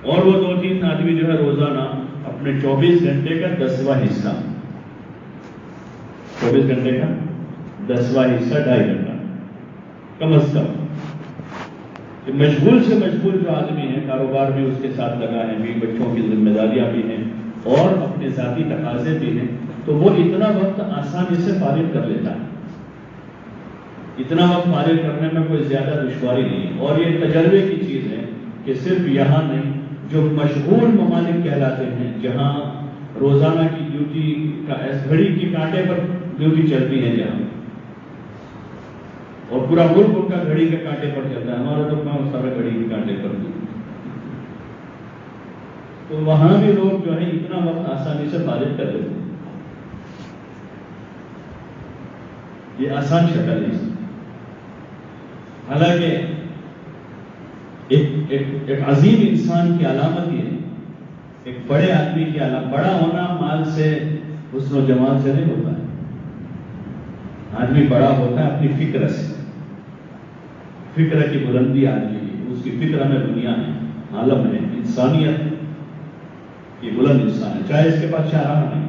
اور وہ 2-3 آدمی جو ہے روزانہ اپنے 24 گھنٹے کا 10واں حصہ، 24 گھنٹے کا 10واں حصہ 2.5 گھنٹہ کم از کم، مشغول سے مشغول جو آدمی ہے، کاروبار بھی اس کے ساتھ لگا ہے، بھی بچوں کی ذمہ داریاں بھی ہیں اور اپنے ذاتی تقاضے بھی ہیں، تو وہ اتنا وقت آسانی سے فارغ کر لیتا ہے۔ اتنا وقت فارغ کرنے میں کوئی زیادہ دشواری نہیں، اور یہ تجربے کی چیز ہے کہ صرف یہاں نہیں، جو مشغول ممالک کہلاتے ہیں، جہاں روزانہ کی ڈیوٹی کا گھڑی کی کانٹے پر ڈیوٹی چلتی ہے، جہاں اور پورا ملک ان کا گھڑی کے کانٹے پر چلتا ہے، ہمارا تو کام سارا گھڑی کے کانٹے پر، تو وہاں بھی لوگ جو ہے اتنا وقت آسانی سے فارغ کر لیتے ہیں۔ یہ آسان شکل ہے، حالانکہ ایک عظیم انسان کی علامت یہ ہے، ایک بڑے آدمی کی علامت، بڑا ہونا مال سے، حسن و جمال سے نہیں ہوتا ہے، آدمی بڑا ہوتا ہے اپنی فکر سے، فکر کی بلندی آدمی کی، اس کی فکر میں دنیا ہے، عالم ہے، انسانیت کی بلند انسان ہے، چاہے اس کے پاس چارہ نہیں۔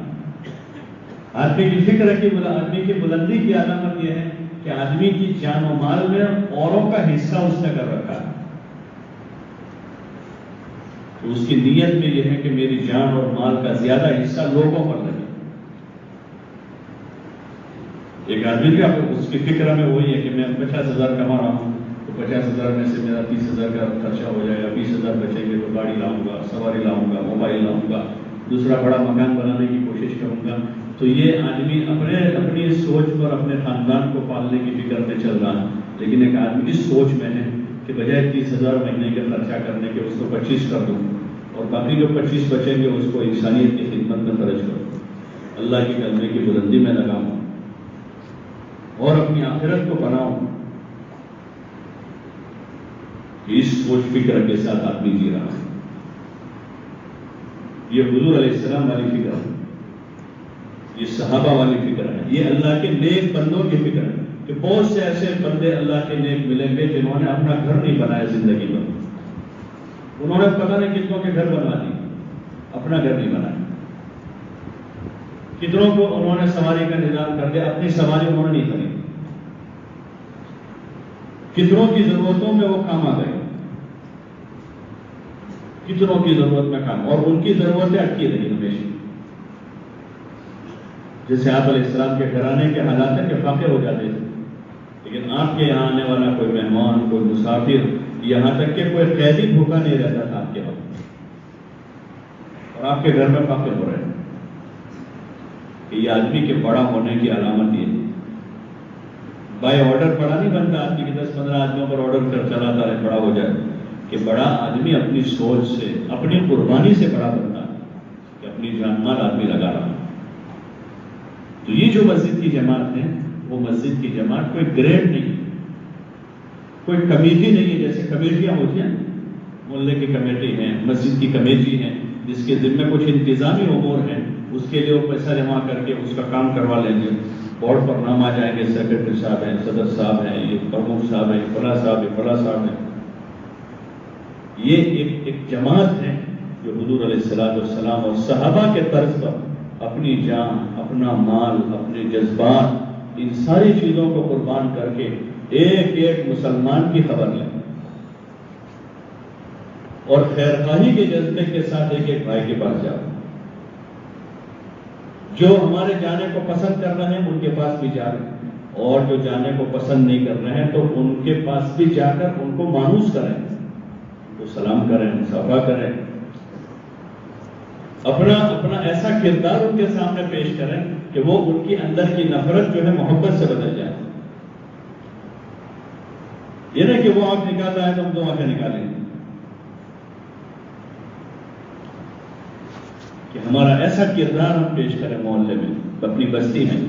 آدمی کی فکر کی آدمی کی بلندی کی علامت یہ ہے کہ آدمی کی جان و مال میں اوروں کا حصہ اس نے کر رکھا ہے، تو اس کی نیت میں یہ ہے کہ میری جان اور مال کا زیادہ حصہ لوگوں پر لگے۔ ایک آدمی کا اس کی فکر میں وہی ہے کہ میں 50,000 کما رہا ہوں، تو 50,000 میں سے میرا 30,000 کا خرچہ ہو جائے گا، 20,000 بچیں گے تو گاڑی لاؤں گا، سواری لاؤں گا، موبائل لاؤں گا، دوسرا بڑا مکان بنانے کی کوشش کروں گا۔ تو یہ آدمی اپنی سوچ پر اپنے خاندان کو پالنے کی فکر میں چل رہا ہے، لیکن ایک آدمی اس سوچ میں ہے کہ بجائے 30,000 مہینے کا خرچہ کرنے کے اس کو 25 کر دوں، اور باقی جو 25 بچیں گے اس کو انسانیت کی خدمت میں خرچ کروں، اللہ کے کلمے کی بلندی میں لگاؤں، اور اپنی آخرت کو بناؤ کہ اس سوچ فکر کے ساتھ آدمی جی رہا ہے. یہ حضور علیہ السلام والی فکر ہے، یہ صحابہ والی فکر ہے، یہ اللہ کے نیک بندوں کی فکر ہے کہ بہت سے ایسے بندے اللہ کے نیک ملیں گے جنہوں نے اپنا گھر نہیں بنایا زندگی میں. انہوں نے پتہ نہیں کتنوں کے گھر بنوا دی، اپنا گھر نہیں بنایا. کتنوں کو انہوں نے سواری کا نظام کر دیا، اپنی سواری انہوں نے نہیں خریدی. کتنوں کی ضرورتوں میں وہ کام آ گئے، کتنوں کی ضرورت میں کام، اور ان کی ضرورتیں اٹکی رہی ہمیشہ. جیسے آپ علیہ السلام کے گھرانے کے حالات ہیں کہ فاقے ہو جاتے تھے، لیکن آپ کے یہاں آنے والا کوئی مہمان، کوئی مسافر، یہاں تک کہ کوئی قیدی بھوکا نہیں رہتا تھا آپ کے وقت، اور آپ کے گھر میں فاقے ہو رہے ہیں. کہ یہ آدمی کے بڑا ہونے کی علامت یہ بائی آرڈر بڑا نہیں بنتا آدمی کہ 10-15 آدمیوں پر آرڈر کر چلاتا رہے بڑا ہو جائے. کہ بڑا آدمی اپنی سوچ سے، اپنی قربانی سے بڑا بنتا ہے کہ اپنی جان مال آدمی لگا رہا ہے. تو یہ جو مسجد کی جماعت ہے، وہ مسجد کی جماعت کوئی گریڈ نہیں، کوئی کمیٹی نہیں ہے. جیسے کمیٹیاں ہوتی ہیں، محلے کی کمیٹی ہیں، مسجد کی کمیٹی ہیں، جس کے ذمہ کچھ انتظامی امور ہیں، اس کے لیے وہ پیسہ جمع کر کے اس کا کام کروا لیں گے. بورڈ پر نام آ جائیں گے، سیکرٹری صاحب ہیں، صدر صاحب ہیں، یہ پرمکھ صاحب ہیں، فلاں صاحب ہیں، فلاں صاحب ہیں. یہ ایک جماعت ہے جو حضور علیہ السلام اور صحابہ کے طرز پر اپنی جان، اپنا مال، اپنے جذبات، ان ساری چیزوں کو قربان کر کے ایک ایک مسلمان کی خبر لیں، اور خیرخواہی کے جذبے کے ساتھ ایک ایک بھائی کے پاس جاؤ. جو ہمارے جانے کو پسند کر رہے ہیں ان کے پاس بھی جا رہے ہیں، اور جو جانے کو پسند نہیں کر رہے ہیں تو ان کے پاس بھی جا کر ان کو مانوس کریں، تو سلام کریں، مصافحہ کریں. اپنا ایسا کردار ان کے سامنے پیش کریں کہ وہ ان کی اندر کی نفرت جو ہے محبت سے بدل جائے. یہ نہیں کہ وہ آنکھ نکال رہا ہے تو ہم 2 آنکھیں نکالیں گے. کہ ہمارا ایسا کردار ہم پیش کریں محلے میں، اپنی بستی میں،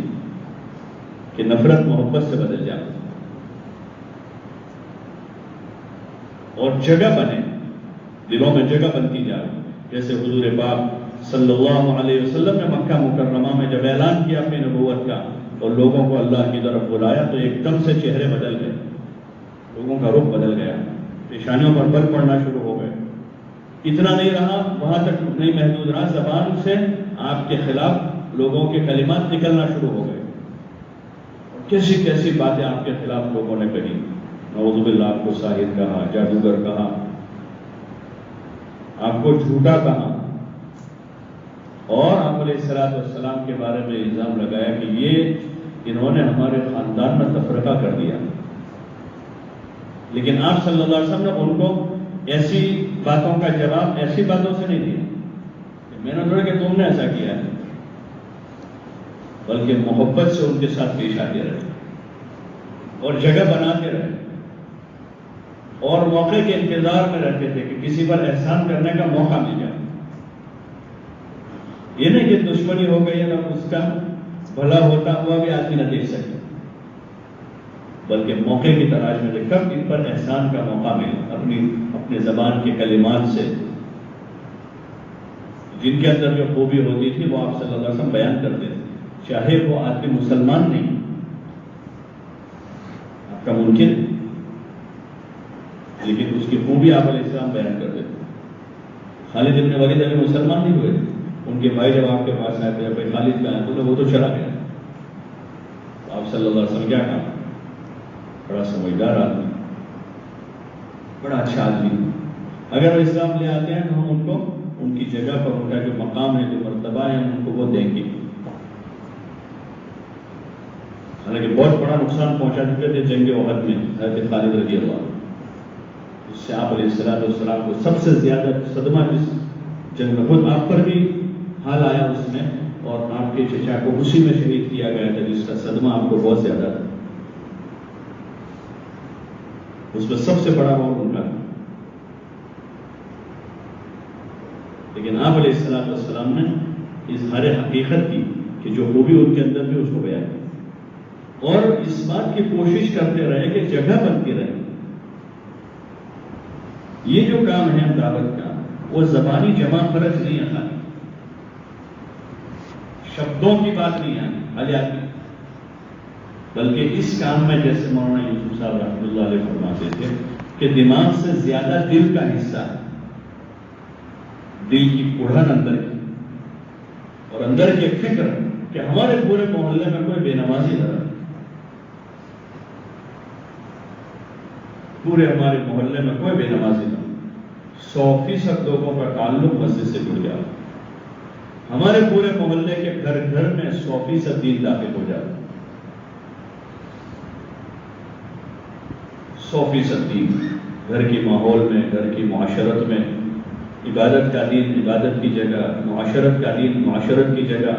کہ نفرت محبت سے بدل جائے اور جگہ بنے، دلوں میں جگہ بنتی جائے. جیسے حضور پاک صلی اللہ علیہ وسلم نے مکہ مکرمہ میں جب اعلان کیا اپنی نبوت کا اور لوگوں کو اللہ کی طرف بلایا تو ایک دم سے چہرے بدل گئے، لوگوں کا رخ بدل گیا، پیشانیوں پر بل پڑنا شروع ہو گئے. اتنا نہیں رہا، وہاں تک نہیں محدود رہا، زبان سے آپ کے خلاف لوگوں کے کلمات نکلنا شروع ہو گئے، اور کیسی کیسی باتیں آپ کے خلاف لوگوں نے کہی. نعوذ باللہ، آپ کو ساحر کہا، جادوگر کہا، آپ کو جھوٹا کہا، اور آپ علیہ السلام کے بارے میں الزام لگایا کہ یہ انہوں نے ہمارے خاندان میں تفرقہ کر دیا. لیکن آپ صلی اللہ علیہ وسلم نے ان کو ایسی باتوں کا جواب ایسی باتوں سے نہیں دیا کہ میں نے تھوڑا کہ تم نے ایسا کیا ہے، بلکہ محبت سے ان کے ساتھ پیش آتے رہے اور جگہ بناتے رہے اور موقع کے انتظار میں رہتے تھے کہ کسی پر احسان کرنے کا موقع مل جائے. یہ نہیں کہ دشمنی ہو گئی ہے، اس کا بھلا ہوتا ہوا بھی آدمی نہ دیکھ سکے، بلکہ موقع کی تلاش میں تھے کب ان پر احسان کا موقع ملے. اپنی زبان کے کلمات سے جن کے اندر جو خوبی ہوتی تھی وہ آپ صلی اللہ علیہ وسلم بیان کرتے تھے، چاہے وہ آدمی مسلمان نہیں، آپ کا ممکن، لیکن اس کی خوبی آپ علیہ السلام بیان کرتے تھے. خالد ابن ولید ابھی مسلمان نہیں ہوئے، ان کے بھائی جب آپ کے پاس آئے تھے، بھائی خالد کا ہے، تو وہ تو چلا گیا. آپ صلی اللہ علیہ وسلم کیا کہا؟ بڑا سمجھدار آدمی، بڑا اچھا آدمی، اگر وہ اسلام لے آتے ہیں تو ہم ان کو ان کی جگہ پر ان کا جو مقام ہے، جو مرتبہ ہے، ان کو وہ دیں گے. حالانکہ بہت بڑا نقصان پہنچا چکے تھے جنگ احد میں حضرت خالد رضی اللہ عنہ. اس سے آپ علیہ السلام کو سب سے زیادہ صدمہ جس جنگ میں، خود آپ پر بھی حال آیا اس میں، اور آپ کے چچا کو اسی میں شہید کیا گیا تھا، جس کا صدمہ آپ کو بہت زیادہ تھا. اس میں سب سے بڑا رول ان کا. لیکن آپ علیہ السلام نے اظہار حقیقت کی کہ جو خوبی ان کے اندر تھی اس کو بیان کی. اور اس بات کی کوشش کرتے رہے کہ جگہ بنتی رہے. یہ جو کام ہے دعوت کا وہ زبانی جمع خرچ نہیں آتا، شبدوں کی بات نہیں آتی، بلکہ اس کام میں جیسے مولانا یوسف صاحب رحمۃ اللہ علیہ فرماتے تھے کہ دماغ سے زیادہ دل کا حصہ ہے، دل کی کڑھن اندر کی اور اندر کی فکر کہ ہمارے پورے محلے میں کوئی بے نمازی نہ رہے، پورے ہمارے محلے میں کوئی بے نمازی نہ، 100% لوگوں کا تعلق مسجد سے جڑ جاتا، ہمارے پورے محلے کے گھر گھر میں 100% دین داخل ہو جاتا، 100% دین گھر کے ماحول میں، گھر کی معاشرت میں، عبادت کا دین عبادت کی جگہ، معاشرت کا دین معاشرت کی جگہ،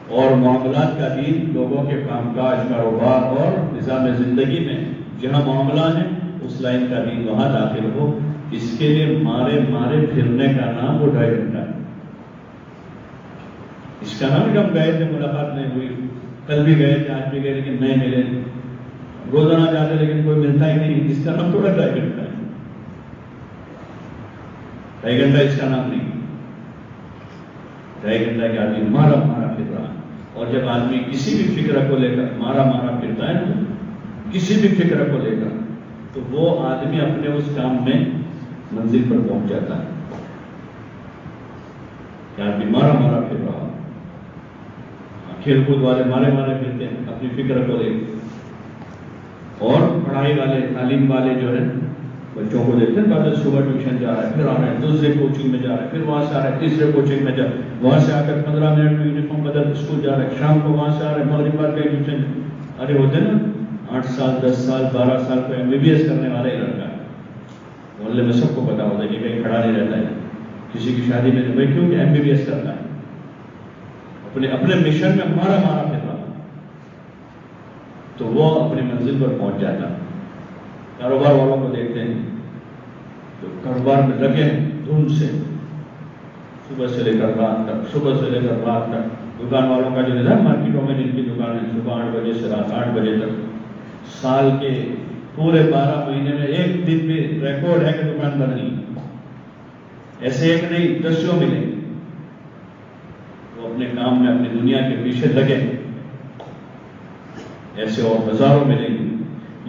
اور معاملات کا دین لوگوں کے کام کاج کاروبار اور نظام زندگی میں جہاں معاملہ ہے اس لائن کا دین وہاں داخل ہو. اس کے لیے مارے مارے پھرنے کا نام وہ 2.5 گھنٹہ ہے. اس کا نام کہ ہم گئے تھے ملاقات نہیں ہوئی، کل بھی گئے تھے آج بھی گئے لیکن نہیں ملے، روزانہ جاتے لیکن کوئی ملتا ہی نہیں، اس کا نام تھوڑا 2.5 گھنٹہ ہے. 2.5 گھنٹہ اس کا نام نہیں. 2.5 گھنٹہ کے آدمی مارا مارا پھر رہا. اور جب آدمی کسی بھی فکر کو لے کر مارا مارا پھرتا ہے نا، کسی بھی فکر کو لے کر، تو وہ آدمی اپنے اس کام میں منزل پر پہنچ جاتا ہے. کہ آدمی مارا مارا پھر رہا. کھیل کود والے مارے مارے پھرتے ہیں اپنی فکر کو لے کر، اور پڑھائی والے تعلیم والے جو ہے بچوں کو دیکھتے ہیں، بعد صبح ٹیوشن جا رہا ہے، پھر آ رہا ہے دوسرے کوچنگ میں جا رہا ہے، پھر وہاں سے آ رہا ہے تیسرے کوچنگ میں جا رہا ہے، وہاں سے آ کر 15 منٹ میں یونیفارم بدل اسکول جا رہا ہے، شام کو وہاں سے آ رہا ہے، مغرب بعد کا ٹیوشن. ارے ہوتے نا 8 سال 10 سال 12 سال کو MBBS کرنے والا ہی لڑکا ہے، محلے میں سب کو پتا ہوتا ہے کہ کہیں کھڑا نہیں رہتا ہے. کسی کی شادی میں بھائی کیوں کہ MBBS کرتا ہے، اپنے مشن میں مارا مارا پھر رہا، تو وہ اپنی منزل پر پہنچ جاتا. کاروبار والوں کو دیکھتے ہیں تو کاروبار میں لگے ہیں دھوم سے، صبح سے لے کر رات تک، صبح سے لے کر رات تک. دکان والوں کا جو نظام مارکیٹوں میں جن کی دکان ہے صبح 8 بجے سے رات 8 بجے تک، سال کے پورے 12 مہینے میں ایک دن بھی ریکارڈ ہے کہ دکان بند نہیں. ایسے ایک نہیں 10 ملے. وہ اپنے کام میں اپنی دنیا کے پیچھے لگے، ایسے اور ہزاروں ملیں گے.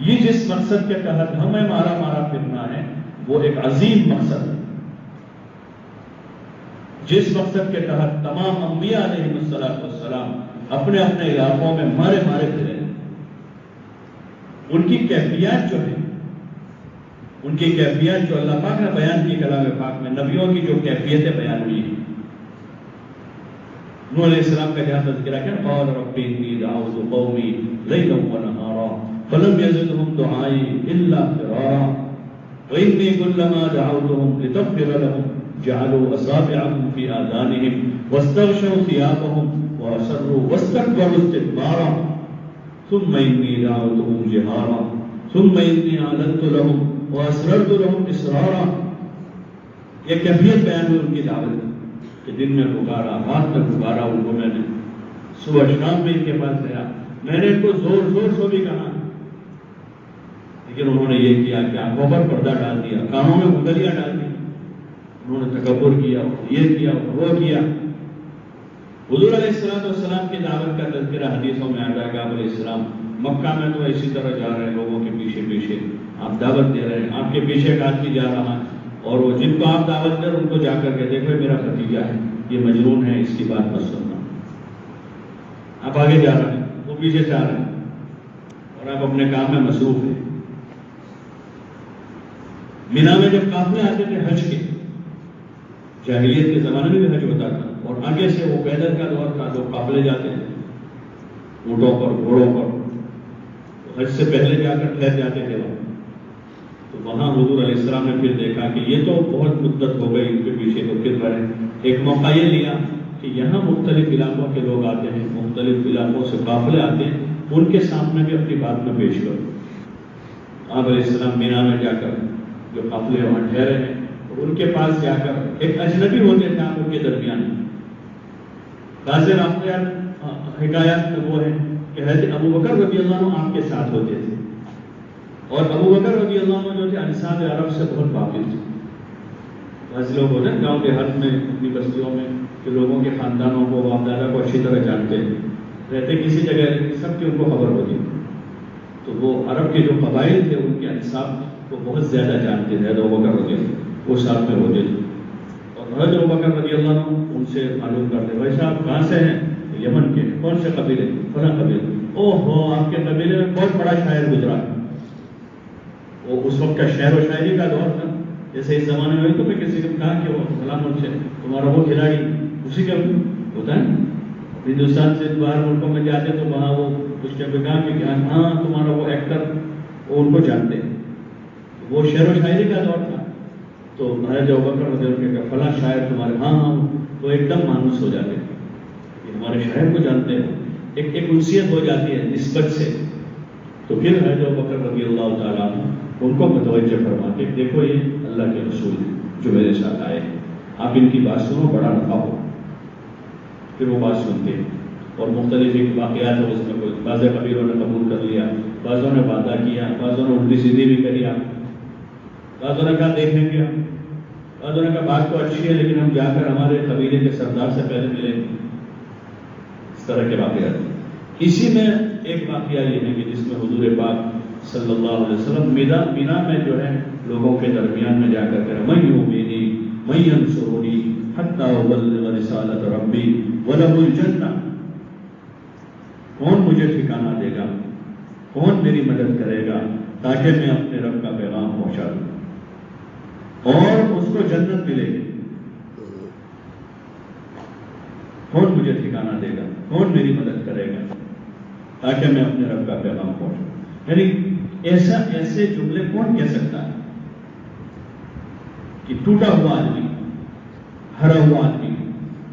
یہ جس مقصد کے تحت ہمیں مارا مارا پھرنا ہے وہ ایک عظیم مقصد ہے، جس مقصد کے تحت تمام انبیاء علیہ السلام اپنے اپنے علاقوں میں مارے مارے پھرے. ان کی کیفیات جو ہے، ان کی کیفیات جو اللہ پاک نے بیان کی کلام پاک میں، نبیوں کی جو کیفیتیں بیان ہوئی ہیں. نوح علیہ السلام کا جہاں تذکرہ کیا، قال رب انی دعوت قومی لیلا ونہارا فلم یزدہم دعائی الا فرارا وانی کلما دعوتہم لتغفر لہم جعلوا اصابعہم فی آذانہم واستغشوا ثیابہم واسروا واستکبروا استکبارا ثم انی دعوتہم جہارا ثم انی اعلنت لہم واسررت لہم اسرارا. یہ کیفیت بیان ہوئی ان کی دعوت کہ دن میں پکارا، رات میں پکارا، ان کو میں نے صبح شام میں ان کے پاس گیا، میں نے ان کو زور زور سے بھی کہا، لیکن انہوں نے یہ کیا کہ آنکھوں پر پردہ ڈال دیا، کانوں میں گدلیاں ڈال دی، انہوں نے تکبر کیا، یہ کیا وہ کیا. حضور علیہ السلام کی دعوت کا تذکرہ حدیثوں میں آتا ہے کہ آپ علیہ السلام مکہ میں تو اسی طرح جا رہے ہیں لوگوں کے پیچھے پیچھے، آپ دعوت دے رہے ہیں، آپ کے پیچھے ایک آدمی جا رہا ہے اور وہ جن کو آپ دعوت دیں ان کو جا کر کے دیکھو میرا بھتیجا ہے، یہ مجنون ہے، اس کی بات مت سننا. آپ آگے جا رہے ہیں، وہ پیچھے سے آ رہے ہیں اور آپ اپنے کام میں مصروف ہیں. مینا میں جب قافلے آتے تھے حج کے، جاہلیت کے زمانے میں بھی حج ہوتا تھا اور آگے سے وہ پیدل کا دور تھا، جو قافلے جاتے ہیں اونٹوں پر گھوڑوں پر، حج سے پہلے جا کر ٹھہر جاتے تھے وہاں. تو وہاں حضور علیہ السلام نے پھر دیکھا کہ یہ تو بہت مدت ہو گئی ان کے پیچھے تو پھر رہے. ایک موقع یہ لیا کہ یہاں مختلف علاقوں کے لوگ آتے ہیں، مختلف علاقوں سے قافلے آتے ہیں، ان کے سامنے بھی اپنی بات میں پیش کرو. آپ علیہ السلام مینا میں جا کر جو قافلے وہاں ٹھہرے ہیں ان کے پاس جا کر، ایک اجنبی ہوتے تھے آپ کے درمیان. حکایات میں وہ ہے کہ حضرت ابو بکر رضی اللہ عنہ آپ کے ساتھ ہوتے تھے، اور ابو بکر رضی اللہ عنہ جو تھے انصار عرب سے بہت واقف تھے. بعض لوگ ہوتے ہیں گاؤں دیہات میں اپنی بستیوں میں کہ لوگوں کے خاندانوں کو باپ دادا کو اچھی طرح جانتے رہتے، کسی جگہ سب کی ان کو خبر ہوتی. تو وہ عرب کے جو قبائل تھے ان کے انصار کو بہت زیادہ جانتے تھے. ابو بکر رضی اللہ عنہ وہ ساتھ میں ہوتے تھے، اور حضرت ابو بکر رضی اللہ عنہ ان سے معلوم کرتے بھائی صاحب کہاں سے ہیں؟ یمن کے. کون سے قبیلے؟ فلاں قبیلے. او ہو آپ کے قبیلے میں بہت بڑا شاعر گزرا ہے. وہ اس وقت کا شعر و شاعری کا دور تھا. جیسے اس زمانے میں تو میں کسی نے کہا کہ وہ فلاں ملک سے تمہارا وہ کھلاڑی اسی کا ہوتا ہے. ہندوستان سے باہر ملکوں میں جاتے تو وہاں وہ کچھ کہا کہ ہاں تمہارا وہ ایکٹر وہ ان کو جانتے ہیں. وہ شعر و شاعری کا دور تھا. تو حضرت ابوبکر رضی اللہ عنہ کا فلاں شاعر تمہارے ہاں تو ایک دم مانوس ہو جاتے کہ ہمارے شاعر کو جانتے ہیں. ایک انسیت ہو جاتی ہے نسبت سے. تو پھر حضرت ابوبکر رضی اللہ تعالیٰ عنہ ان کو متوجہ فرما کے دیکھو یہ اللہ کے رسول ہیں جو میرے ساتھ آئے ہیں، آپ ان کی بات سنو بڑا نفع ہو. پھر وہ بات سنتے ہیں اور مختلف ایک واقعات ہے اس میں. بعض قبیلوں نے قبول کر لیا، بعضوں نے وعدہ کیا، بعضوں نے الٹی سیدھی بھی کری، بعضوں نے کہا دیکھیں گے، بعضوں نے کہا بات تو اچھی ہے لیکن ہم جا کر ہمارے قبیلے کے سردار سے پہلے ملیں گے. اس طرح کے واقعات. اسی میں ایک واقعہ یہ ہے کہ جس میں حضور پاک صلی اللہ علیہ وسلم مینا میں جو ہے لوگوں کے درمیان میں جا کر من یؤمنی من ینصرنی حتی ابلغ رسالۃ ربی ولہ الجنہ. کون مجھے ٹھکانہ دے گا، کون میری مدد کرے گا تاکہ میں اپنے رب کا پیغام پہنچا دوں اور اس کو جنت ملے گی. کون مجھے ٹھکانہ دے گا، کون میری مدد کرے گا تاکہ میں اپنے رب کا پیغام پہنچاؤں. یعنی ایسے جملے کون کہہ سکتا ہے کہ ٹوٹا ہوا آدمی، ہرا ہوا آدمی،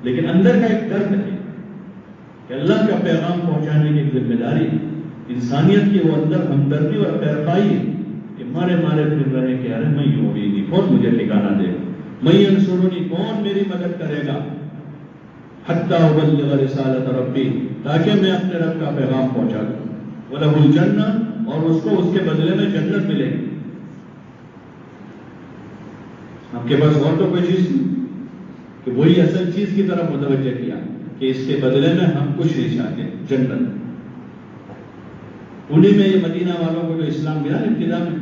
لیکن اندر کا ایک درد ہے کہ اللہ کا پیغام پہنچانے کی ذمہ داری انسانیت کی، وہ اندر ہمدردی اور خیرخواہی ہے کہ مارے پھر رہے کہ ارے میں یوں بھی نہیں، کون مجھے ٹھکانہ دے گا، میں ینصرنی، کون میری مدد کرے گا، حتی ابلغ رسالۃ ربی، تاکہ میں اپنے رب کا پیغام پہنچا دوں، ولہ الجنہ، اور اس کو اس کے بدلے میں جنت ملے گی. آپ کے پاس اور تو کوئی چیز نہیں کہ وہی اصل چیز کی طرف متوجہ کیا کہ اس کے بدلے میں ہم کچھ نہیں چاہتے، جنت. انہیں میں یہ مدینہ والوں کو جو اسلام ملا ابتدا میں،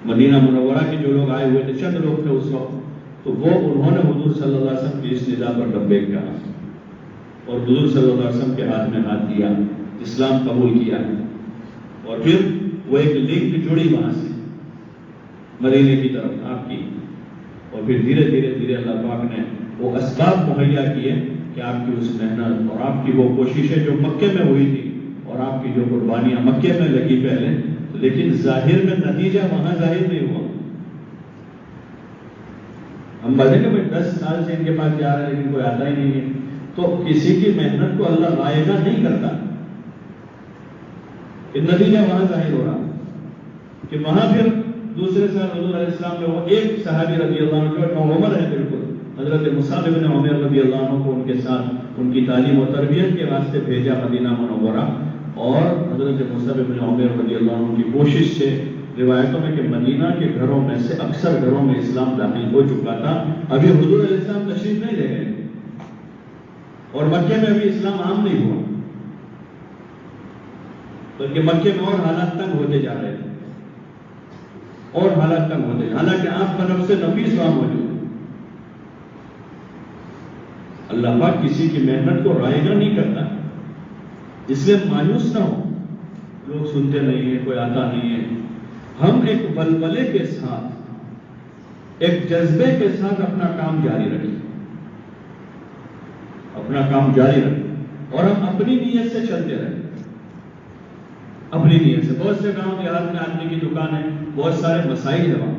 مدینہ منورہ کے جو لوگ آئے ہوئے تھے چند لوگ تھے اس وقت، تو وہ انہوں نے حضور صلی اللہ علیہ وسلم کی اس ندا پر لبیک کہا اور حضور صلی اللہ علیہ وسلم کے ہاتھ میں ہاتھ دیا، اسلام قبول کیا. اور پھر وہ ایک لنک جڑی وہاں سے مدینے کی طرف آپ کی، اور پھر دھیرے دھیرے اللہ پاک نے وہ اسباب مہیا کیے کہ آپ کی اس محنت اور آپ کی وہ کوششیں جو مکے میں ہوئی تھی اور آپ کی جو قربانیاں مکے میں لگی پہلے، لیکن ظاہر میں نتیجہ وہاں ظاہر نہیں ہوا. ہم بتائیں کہ 10 سال سے ان کے پاس جا رہے ہیں لیکن کوئی آتا ہی نہیں ہے. تو کسی کی محنت کو اللہ رائگاں نہیں کرتا، نتیجہ وہاں ظاہر ہو رہا کہ وہاں پھر دوسرے سال حضور علیہ السلام نے وہ ایک صحابی رضی اللہ عنہ جو عمر ہے بالکل، حضرت مصعب بن عمیر رضی اللہ عنہ کو ان کے ساتھ ان کی تعلیم و تربیت کے واسطے بھیجا مدینہ منورہ. اور حضرت مصعب بن عمیر رضی اللہ عنہ کی کوشش سے روایتوں میں کہ مدینہ کے گھروں میں سے اکثر گھروں میں اسلام داخل ہو چکا تھا. ابھی حضور علیہ السلام تشریف نہیں لے گئے اور مکے میں ابھی اسلام عام نہیں ہوا، بلکہ مکے میں اور حالات تنگ ہوتے جا رہے تھے اور حالات تنگ ہوتے، حالانکہ آپ کا نفس نفیس وہاں موجود. اللہ پاک کسی کی محنت کو رائگاں نہیں کرتا، اس لیے مایوس نہ ہو. لوگ سنتے نہیں ہیں، کوئی آتا نہیں ہے. ہم ایک ولولے کے ساتھ، ایک جذبے کے ساتھ اپنا کام جاری رکھیں، اور ہم اپنی نیت سے چلتے رہیں، اپنی نیت سے. بہت سے گاؤں دیہات میں آدمی کی دکان ہے، بہت سارے مسائل ہے وہاں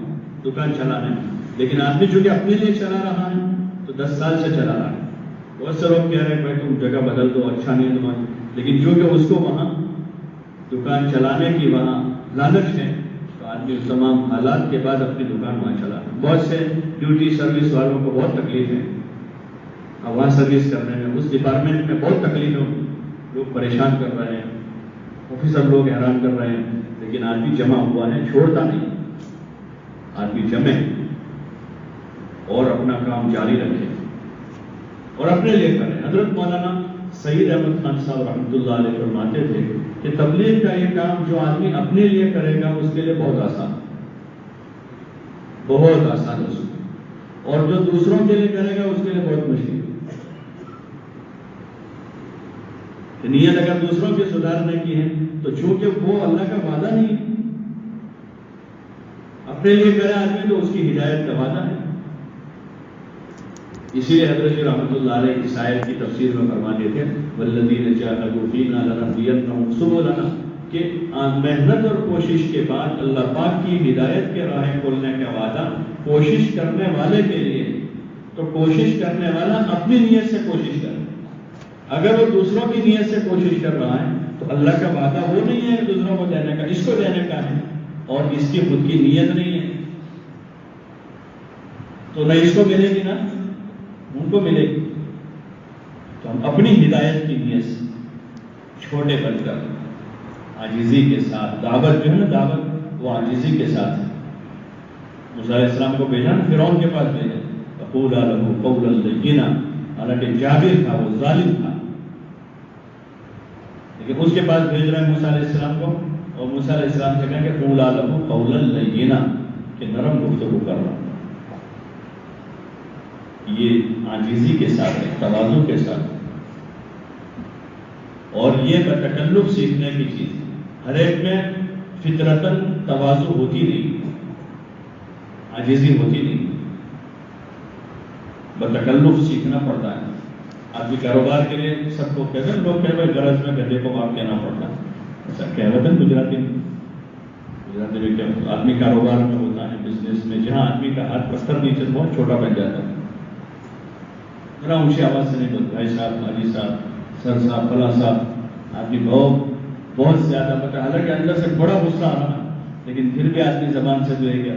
دکان چلانے میں، لیکن آدمی چونکہ اپنے لیے چلا رہا ہے تو 10 سال سے چلا رہا ہے. بہت سے لوگ کہہ رہے ہیں بھائی تم جگہ بدل دو، اچھا نہیں ہے تمہارا، لیکن چونکہ اس کو وہاں دکان چلانے کی وہاں لالچ ہے تو آدمی تمام حالات کے بعد اپنی دکان وہاں چلا. بہت سے ڈیوٹی سروس والوں کو بہت تکلیف ہے، وہاں سروس کرنے میں، اس ڈپارٹمنٹ میں بہت تکلیف ہے. لوگ پریشان کر رہے ہیں، آفیسر لوگ حیران کر رہے ہیں، لیکن آدمی جمع ہوا ہے، چھوڑتا نہیں، آدمی جمے اور اپنا کام جاری رکھے اور اپنے لیے کرے۔ حضرت مولانا سعید احمد خان صاحب رحمۃ اللہ علیہ فرماتے تھے کہ تبلیغ کا یہ کام جو آدمی اپنے لیے کرے گا اس کے لیے بہت آسان ہے، اور جو دوسروں کے لیے کرے گا اس کے لیے بہت مشکل ہے۔ نیت اگر دوسروں کے سدھارنے کی ہے تو چونکہ وہ اللہ کا وعدہ نہیں ہے، اپنے لیے کرے آدمی تو اس کی ہدایت کا وعدہ ہے۔ اسی لیے حضرت رحمۃ اللہ علیہ اس آیت کی تفسیر میں فرماتے تھے والذین جاہدوا فینا لنہدینہم سبلنا، کہ محنت اور کوشش کے بعد اللہ پاک کی ہدایت کے راہیں کھولنے کا وعدہ کوشش کرنے والے کے لیے۔ تو کوشش کرنے والا اپنی نیت سے کوشش کرے، اگر وہ دوسروں کی نیت سے کوشش کر رہا ہے تو اللہ کا وعدہ وہ نہیں ہے کہ دوسروں کو دینے کا، اس کو دینے کا ہے، اور اس کی خود کی نیت نہیں ہے تو نہ اس کو ملے گی نہ ان کو ملے گی۔ تو ہم اپنی ہدایت کی نیت سے چھوٹے بن کر عاجزی کے ساتھ، دعوت جو ہے نا دعوت وہ عاجزی کے ساتھ ہے۔ موسیٰ علیہ السلام کو بھیجا نا، فرعون کے پاس بھیجا، فقولا لہ قولا لینا، حالانکہ جابر تھا، وہ ظالم تھا، لیکن اس کے پاس بھیج رہے ہیں موسیٰ علیہ السلام کو، اور موسیٰ علیہ السلام سے کہیں کہ قولا لہ قولا لینا، کہ نرم گفتگو کر رہا ہوں۔ یہ عاجزی کے ساتھ ہے، تواضع کے ساتھ، اور یہ بتکلف سیکھنے کی چیز ہے۔ ہر ایک میں فطرتاً تواضع ہوتی نہیں، عاجزی ہوتی نہیں، بتکلف سیکھنا پڑتا ہے۔ آدمی کاروبار کے لیے سب کو کہتے ہیں، لوگ کہتے ہیں غرض میں گدھے کو آپ کہنا پڑتا ہے، ایسا کہتے ہیں گجراتی میں کیا آدمی کاروبار میں ہوتا ہے، بزنس میں، جہاں آدمی کا ہاتھ پتھر نیچے بہت چھوٹا بن جاتا ہے، ذرا اونچی آواز سے نہیں بولتا، بھائی صاحب، حاجی صاحب، سر صاحب، فلاں صاحب، آدمی بہت زیادہ پتہ، حالانکہ اندر سے بڑا غصہ آ رہا ہے، لیکن پھر بھی آدمی زبان سے جو ہے گیا۔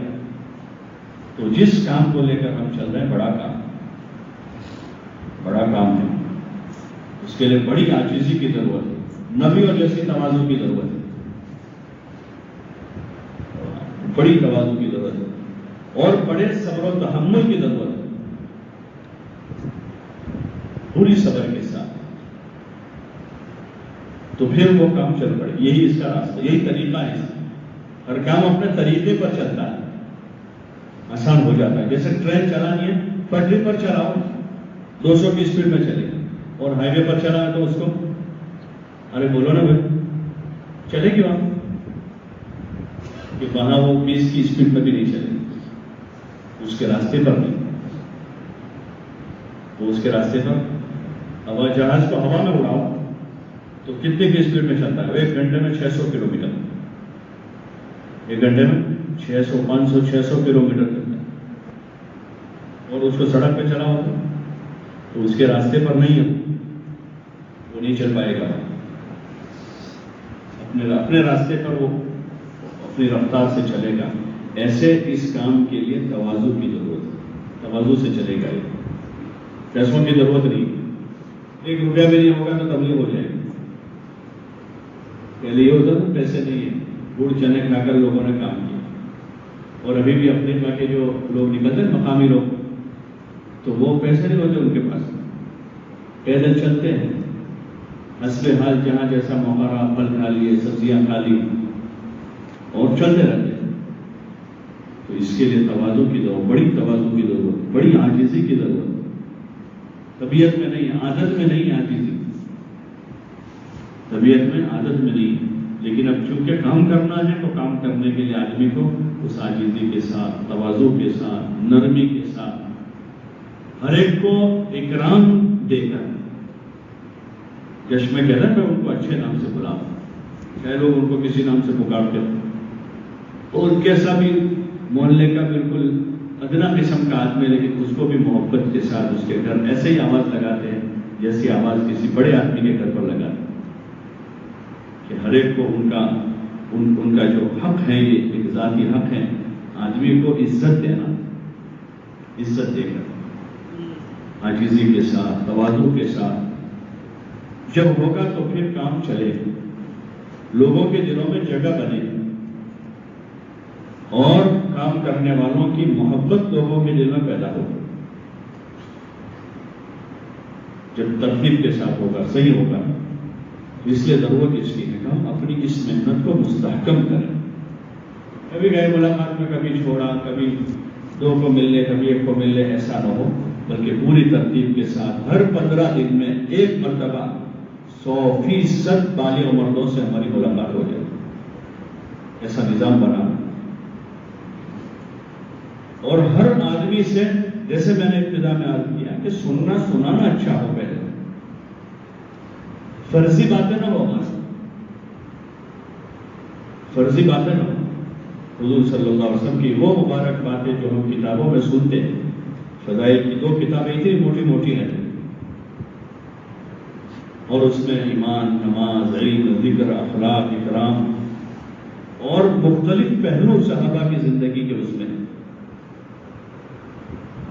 تو جس کام کو لے کر ہم چل رہے ہیں، بڑا کام ہے، اس کے لیے بڑی عاجزی کی ضرورت ہے، نبیوں جیسی تواضع کی ضرورت ہے، بڑی تواضع کی ضرورت ہے، اور بڑے صبر و تحمل کی ضرورت ہے، پوری صبر کے ساتھ، تو پھر وہ کام چل پڑے۔ یہی اس کا راستہ، یہی طریقہ ہے، ہر کام اپنے طریقے پر چلتا ہے، آسان ہو جاتا ہے۔ جیسے ٹرین چلانی ہے، پٹری پر چلاؤ 200 کی اسپیڈ میں چلے، اور ہائی وے پر چلا ہے تو اس کو ارے بولو نا بھائی، چلے گی وہاں، کہ وہاں وہ 20 کی اسپیڈ میں بھی نہیں چلے، اس کے راستے پر نہیں، وہ اس کے راستے پر ہوائی جہاز کو ہوا میں اڑاؤ تو کتنے کی اسپیڈ میں چلتا ہے؟ 1 گھنٹے میں 600 کلومیٹر، 1 گھنٹے میں 600 500 600 کلومیٹر چلتا ہے، اور اس کو سڑک پہ چلاؤ تو اس کے راستے پر نہیں ہے، وہ نہیں چل پائے گا، اپنے راستے پر وہ اپنی رفتار سے چلے گا۔ ایسے اس کام کے لیے تواضع کی ضرورت ہے، تواضع سے چلے گا، پیسوں کی ضرورت نہیں، 1 روپیہ بھی نہیں ہوگا تو تبلیغ ہو جائے گی۔ پہلے یہ ہوتا تھا پیسے نہیں ہیں، گڑ چنے کھا کر لوگوں نے کام کیا، اور ابھی بھی اپنے ماں کے جو لوگ نکلتے ہیں مقامی لوگ، تو وہ پیسے نہیں ہوتے ان کے پاس، پیدل چلتے ہیں، حسب حال جہاں جیسا موقع رہا، پھل کھا لیے، سبزیاں کھا لی، اور چلتے رہتے ہیں۔ تو اس کے لیے تواضع کی ضرورت، بڑی تواضع کی ضرورت، بڑی عاجزی کی ضرورت، طبیعت میں نہیں، عادت میں نہیں، عاجزی طبیعت میں، عادت میں نہیں، لیکن اب چونکہ کام کرنا ہے تو کام کرنے کے لیے آدمی کو اس عاجزی کے ساتھ، تواضع کے ساتھ، نرمی کے ساتھ، ہر ایک کو اکرام دے کر، جس میں کہتا ہے میں ان کو اچھے نام سے بلاؤں، چاہے لوگ ان کو کسی نام سے پکارتے ہیں، تو ان کے ساتھ بھی محلے کا بالکل ادنا قسم کا آدمی، لیکن اس کو بھی محبت کے ساتھ اس کے گھر ایسے ہی آواز لگاتے ہیں جیسی آواز کسی بڑے آدمی کے گھر پر لگاتے ہیں، کہ ہر ایک کو ان کا جو حق ہے، یہ ایک ذاتی حق ہے، آدمی کو عزت دینا، عزت دے کر عاجزی کے ساتھ، تواضع کے ساتھ، جب ہوگا تو پھر کام چلے، لوگوں کے دلوں میں جگہ بنے اور کام کرنے والوں کی محبت لوگوں کے دل میں پیدا ہو۔ جب ترتیب کے ساتھ ہوگا، صحیح ہوگا، اس لیے ضرورت اس کی ہے کہ ہم اپنی اس محنت کو مستحکم کریں۔ کبھی گئے ملاقات میں، کبھی چھوڑا، کبھی 2 کو مل لے، کبھی 1 کو مل لے، ایسا نہ ہو، بلکہ پوری ترتیب کے ساتھ ہر 15 دن میں 1 مرتبہ 100% بالغ مردوں سے ہماری ملاقات ہو جائے، ایسا نظام بنا۔ اور ہر آدمی سے، جیسے میں نے ابتدا میں عرض کیا کہ سنانا اچھا ہو، پہلے فرضی باتیں نہ ہو، فرضی باتیں نہ ہو۔ حضور صلی اللہ علیہ وسلم کی وہ مبارک باتیں جو ہم کتابوں میں سنتے ہیں، فضائل کی 2 کتابیں اتنی موٹی موٹی ہیں، اور اس میں ایمان، نماز، علم، ذکر، اخلاق، اکرام اور مختلف پہلو صحابہ کی زندگی کے اس میں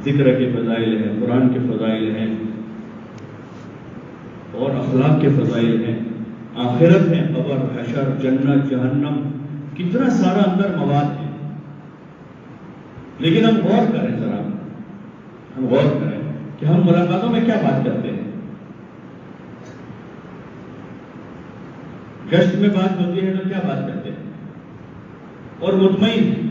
ذکر کے فضائل ہیں، قرآن کے فضائل ہیں اور اخلاق کے فضائل ہیں، آخرت ہے، قبر، حشر، جنت، جہنم، کتنا سارا اندر مواد ہے۔ لیکن ہم غور کریں، ذرا ہم غور کریں کہ ہم ملاقاتوں میں کیا بات کرتے ہیں۔ گشت میں بات ہوتی ہے تو کیا بات کرتے ہیں، اور مطمئن ہے۔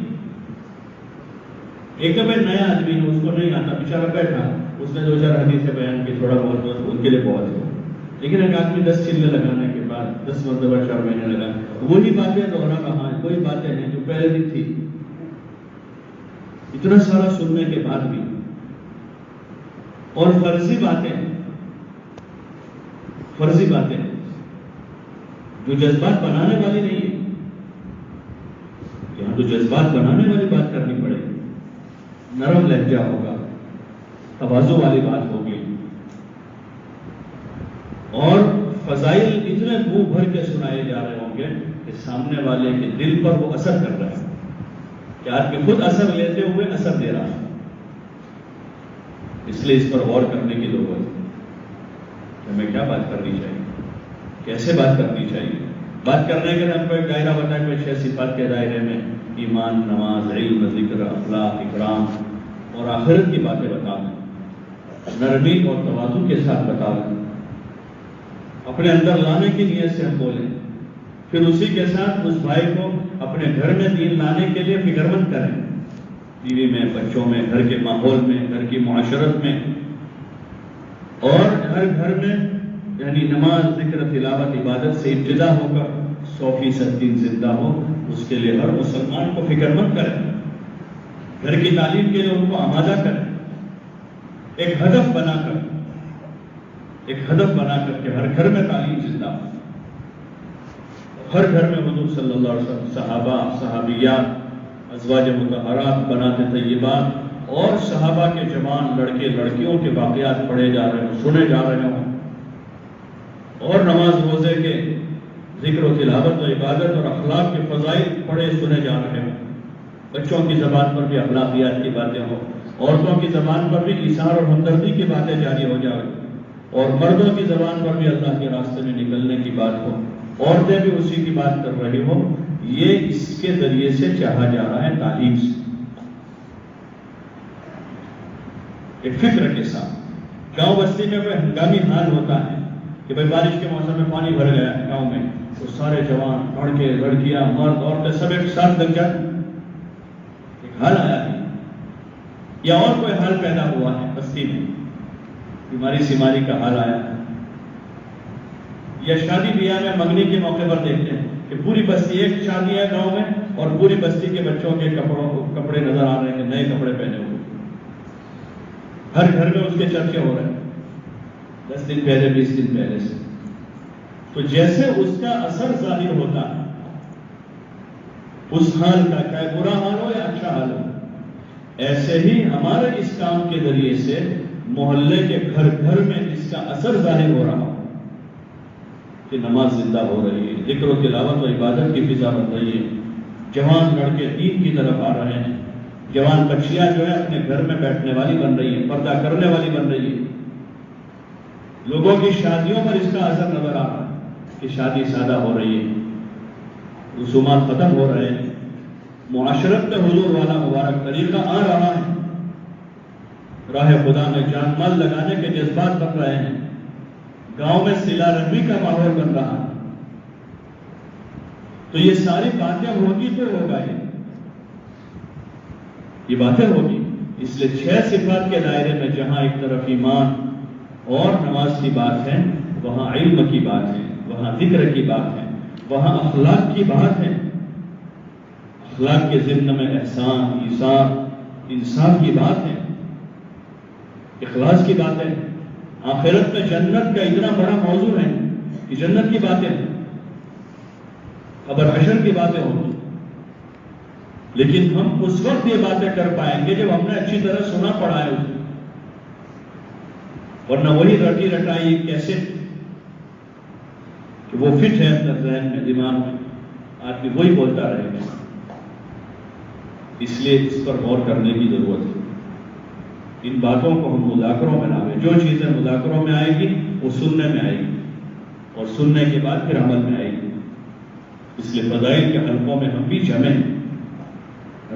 ایک تو میں نیا آدمی ہوں، اس کو نہیں آتا، بیچارہ بیٹھا، اس نے 2-4 حدیثیں بیان کی، تھوڑا بہت ان کے لیے بہت ہے۔ لیکن ایک آدمی 10 چلے لگانے کے بعد 10 مرتبہ 4 مہینے لگا، وہی باتیں دوہرا کہاں، وہی باتیں ہیں جو پہلے دن تھی، اتنا سارا سننے کے بعد بھی۔ اور فرضی باتیں جو جذبات بنانے والی نہیں ہے، یہاں تو جذبات بنانے والی بات کرنی پڑے گی، نرم لہجہ ہوگا، تواضع والی بات ہوگی، اور فضائل اتنے منہ بھر کے سنائے جا رہے ہوں گے کہ سامنے والے کے دل پر وہ اثر کر رہا ہے، کہ آدمی خود اثر لیتے ہوئے اثر دے رہا ہے۔ اس لیے اس پر غور کرنے کی ضرورت ہے کہ ہمیں کیا بات کرنی چاہیے، کیسے بات کرنی چاہیے۔ بات کرنے کے لیے ہم کو ایک دائرہ بتایا کہ 6 صفات کے دائرے میں ایمان، نماز، علم، ذکر، اخلاق، اکرام اور آخرت کی باتیں بتا دیں، نرمی اور تواضع کے ساتھ بتا دیں، اپنے اندر لانے کی نیت سے ہم بولیں، پھر اسی کے ساتھ اس بھائی کو اپنے گھر میں دین لانے کے لیے فکر مند کریں، بیوی میں، بچوں میں، گھر کے ماحول میں، گھر کی معاشرت میں، اور ہر گھر میں یعنی نماز، ذکر، تلاوت، عبادت سے ابتدا ہو کر 100% دین زندہ ہو، اس کے لیے ہر مسلمان کو فکر مند کریں، گھر کی تعلیم کے لیے ان کو آمادہ کریں، ایک ہدف بنا کر کہ ہر گھر میں تعلیم زندہ ہو، ہر گھر میں حضور صلی اللہ علیہ وسلم، صحابہ، صحابیات، ازواج مطہرات، بنات طیبات اور صحابہ کے جوان لڑکے لڑکیوں کے واقعات پڑھے جا رہے ہوں، سنے جا رہے ہوں، اور نماز روزے کے ذکر و تلاوت و عبادت اور اخلاق کے فضائل پڑھے سنے جا رہے ہوں، بچوں کی زبان پر بھی اخلاقیات کی باتیں ہوں، عورتوں کی زبان پر بھی ایثار اور ہمدردی کی باتیں جاری ہو جائیں، اور مردوں کی زبان پر بھی اللہ کے راستے میں نکلنے کی بات ہو، عورتیں بھی اسی کی بات کر رہی ہو۔ یہ اس کے ذریعے سے چاہا جا رہا ہے، تعلیم سے، ایک فکر کے ساتھ۔ گاؤں بستی میں کوئی ہنگامی حال ہوتا ہے کہ بھائی بارش کے موسم میں پانی بھر گیا ہے گاؤں میں، تو سارے جوان، لڑکے، لڑکیاں، مرد، عورتیں سب ایک ساتھ لگ جاتے، ایک حال آیا ہے، یا اور کوئی حال پیدا ہوا ہے بستی میں، بیماری سیماری کا حال آیا ہے، یا شادی بیاہ میں منگنی کے موقع پر دیکھتے ہیں کہ پوری بستی، ایک شادی ہے گاؤں میں اور پوری بستی کے بچوں کے کپڑے نظر آ رہے ہیں، نئے کپڑے پہنے ہوئے، ہر گھر میں اس کے چرچے ہو رہے ہیں 10 دن پہلے، 20 دن پہلے سے۔ تو جیسے اس کا اثر ظاہر ہوتا ہے اس حال کا، چاہے برا حال ہو یا اچھا حال ہو، ایسے ہی ہمارے اس کام کے ذریعے سے محلے کے گھر گھر میں اس کا اثر ظاہر ہو رہا ہو کہ نماز زندہ ہو رہی ہے، ذکر و تلاوت و عبادت کی فضا بن رہی ہے، جوان لڑکے دین کی طرف آ رہے ہیں، جوان بچیاں جو ہے اپنے گھر میں بیٹھنے والی بن رہی ہیں، پردہ کرنے والی بن رہی ہے۔ لوگوں کی شادیوں پر اس کا اثر نظر آ رہا ہے کہ شادی سادہ ہو رہی ہے، رسومات ختم ہو رہے ہیں، معاشرت میں حضور والا مبارک طریقہ آ رہا ہے، راہ خدا میں جان مال لگانے کے جذبات بن رہے ہیں، گاؤں میں صلہ رحمی کا ماحول بن رہا ہے۔ تو یہ ساری باتیں ہوگی تو ہوگا یہ باتیں ہوگی۔ اس لیے 6 صفات کے دائرے میں جہاں ایک طرف ایمان اور نماز کی بات ہے، وہاں علم کی بات ہے، وہاں ذکر کی بات ہے، وہاں اخلاق کی بات ہے، اخلاق کے ضمن میں احسان، ایثار، انصاف کی بات ہے، اخلاص کی بات ہے۔ آخرت میں جنت کا اتنا بڑا موضوع ہے کہ جنت کی باتیں ہیں، قبر حشر کی باتیں ہوں گی، لیکن ہم اس وقت یہ باتیں کر پائیں گے جب ہم نے اچھی طرح سنا پڑا ہے اسے، ورنہ وہی رٹی رٹائی کیسے کہ وہ فٹ ہے اندر ذہن میں، دماغ میں، آدمی وہی بولتا رہے گا۔ اس لیے اس پر غور کرنے کی ضرورت ہے۔ ان باتوں کو ہم مذاکروں میں لاویں، جو چیزیں مذاکروں میں آئے گی وہ سننے میں آئے گی، اور سننے کے بعد پھر عمل میں آئے گی۔ اس لیے فضائل کے حلقوں میں ہم بھی جمیں،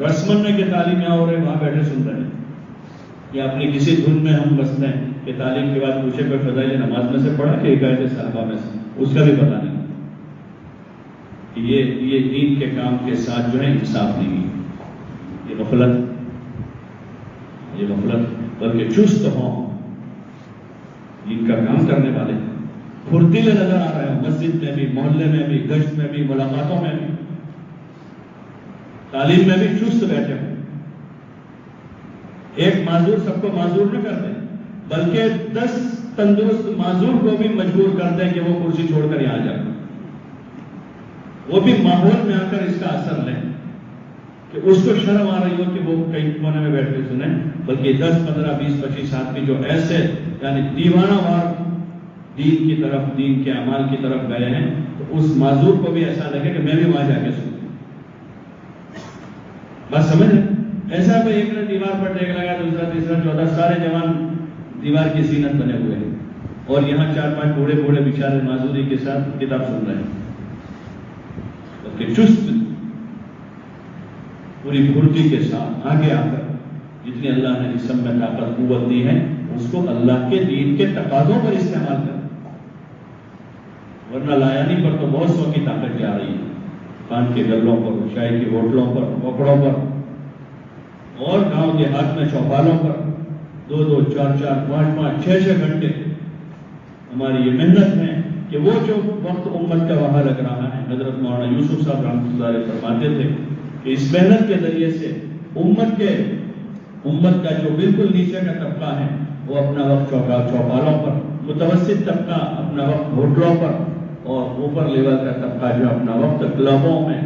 رسمن کے تعلیم یہاں ہو رہے وہاں بیٹھے سن رہے ہیں، یا اپنی کسی دھن میں ہم بستے ہیں کہ تعلیم کے بعد پوچھے کوئی فضائل نماز میں سے پڑھا کہ عقائد صحابہ میں سے، اس کا بھی پتہ نہیں۔ یہ دین کے کام کے ساتھ جو ہے انصاف نہیں ہے، یہ غفلت، بلکہ چست ہوں، دین کا کام کرنے والے پھرتیلے نظر آ رہے ہیں، مسجد میں بھی، محلے میں بھی، گشت میں بھی، ملاقاتوں میں بھی، تعلیم میں بھی چست بیٹھے ہوں۔ ایک معذور سب کو معذور نہ کرتے، بلکہ 10 تندرست معذور کو بھی مجبور کرتے ہیں کہ وہ کرسی چھوڑ کر یہاں جائیں، وہ بھی ماحول میں آ کر اس کا اثر لیں، کہ اس کو شرم آ رہی ہو کہ وہ کئی کونے میں بیٹھ کے سنیں، بلکہ 10 15 20 25 آدمی جو ایسے یعنی دیوانہ وار دین کی طرف، دین کے اعمال کی طرف گئے ہیں، تو اس معذور کو بھی ایسا لگے کہ میں بھی وہاں جا کے سنوں۔ بس سمجھ رہے؟ ایسا کوئی ایک نے دیوار پر ٹیک لگا، دوسرا تیسرا چوتھا، سارے جوان دیوار کی زینت بنے ہوئے ہیں، اور یہاں 4 5 بوڑھے بوڑھے بیچارے معذوری کے ساتھ کتاب سن رہے ہیں، بلکہ چست پوری پھرتی کے ساتھ آگے آ کر جتنی اللہ نے جسم میں طاقت قوت دی ہے اس کو اللہ کے دین کے تقاضوں پر استعمال کر، ورنہ لایانی پر تو بہت سو کی طاقت جا رہی ہے، پان کے گلوں پر، چائے کی ہوٹلوں پر، پکڑوں پر، اور گاؤں دیہات میں چوپالوں پر 2 4 4 5 5 6 6 گھنٹے ہماری یہ محنت ہے کہ وہ جو وقت امت کا وہاں لگ رہا ہے۔ حضرت مولانا یوسف صاحب رحمۃ اللہ علیہ فرماتے تھے کہ اس محنت کے ذریعے سے امت کا جو بالکل نیچے کا طبقہ ہے وہ اپنا وقت چوپالوں پر، متوسط طبقہ اپنا وقت ہوٹلوں پر، اور اوپر لیول کا طبقہ جو اپنا وقت کلبوں میں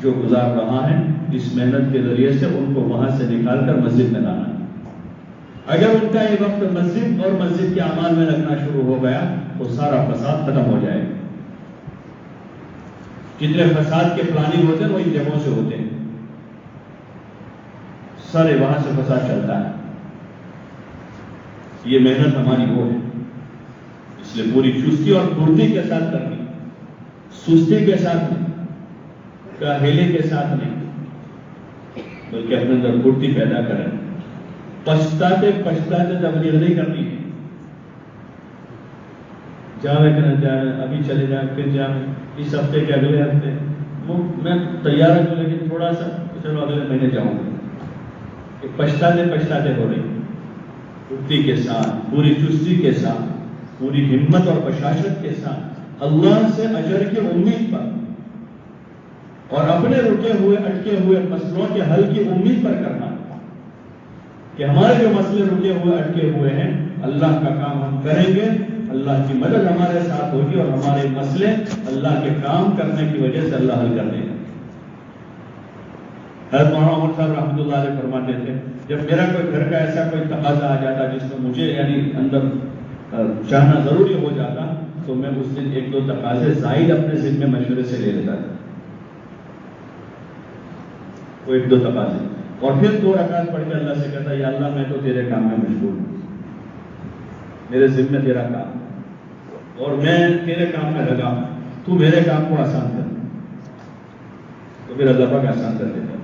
جو گزار رہا ہے، اس محنت کے ذریعے سے ان کو وہاں سے نکال کر مسجد میں لانا ہے۔ اگر ان کا یہ وقت مسجد اور مسجد کے اعمال میں لگنا شروع ہو گیا تو سارا فساد ختم ہو جائے گا۔ جتنے فساد کے پلاننگ ہوتے ہیں وہ ان جگہوں سے ہوتے ہیں، سارے وہاں سے فساد چلتا ہے۔ یہ محنت ہماری وہ ہے، اس لیے پوری چستی اور پھرتی کے ساتھ کرنی، سستی کے ساتھ نہیں، کاہلی کے ساتھ نہیں، بلکہ اپنے اندر پھرتی پیدا کریں۔ پچھتاتے تبلیغ نہیں کرنی ہے، جاوے کہ نہ جاوے، ابھی چلے جائیں پھر جاوے، اس ہفتے کے اگلے ہفتے میں تیار ہوں لیکن تھوڑا سا چلو اگلے مہینے جاؤں گا۔ پچھتاتے ہو رہی، پھرتی کے ساتھ، پوری چستی کے ساتھ، پوری ہمت اور بشاشت کے ساتھ اللہ سے اجر کی امید پر اور اپنے رکے ہوئے اٹکے ہوئے مسئلوں کے حل کی امید پر کرنا کہ ہمارے جو مسئلے رکے ہوئے اٹکے ہوئے ہیں اللہ کا کام ہم کریں گے، اللہ کی مدد ہمارے ساتھ ہوگی اور ہمارے مسئلے اللہ کے کام کرنے کی وجہ سے اللہ حل کر دے گا۔ حضرت مولانا عمر صاحب رحمۃ اللہ علیہ فرماتے تھے جب میرا کوئی گھر کا ایسا کوئی تقاضا آ جاتا جس میں مجھے یعنی اندر چاہنا ضروری ہو جاتا تو میں اس دن 1 2 تقاضے زائد اپنے ذہن میں مشورے سے لے لیتا تھا، وہ 1 2 تقاضے، اور پھر 2 رکعت پڑھ کے اللہ سے کہتا یا اللہ میں تو تیرے کام میں مشغول ہوں، میرے ذمہ تیرا کام، اور میں تیرے کام میں لگا، تو میرے کام کو آسان کر، تو پھر اللہ پاک آسان کر دیتا ہے۔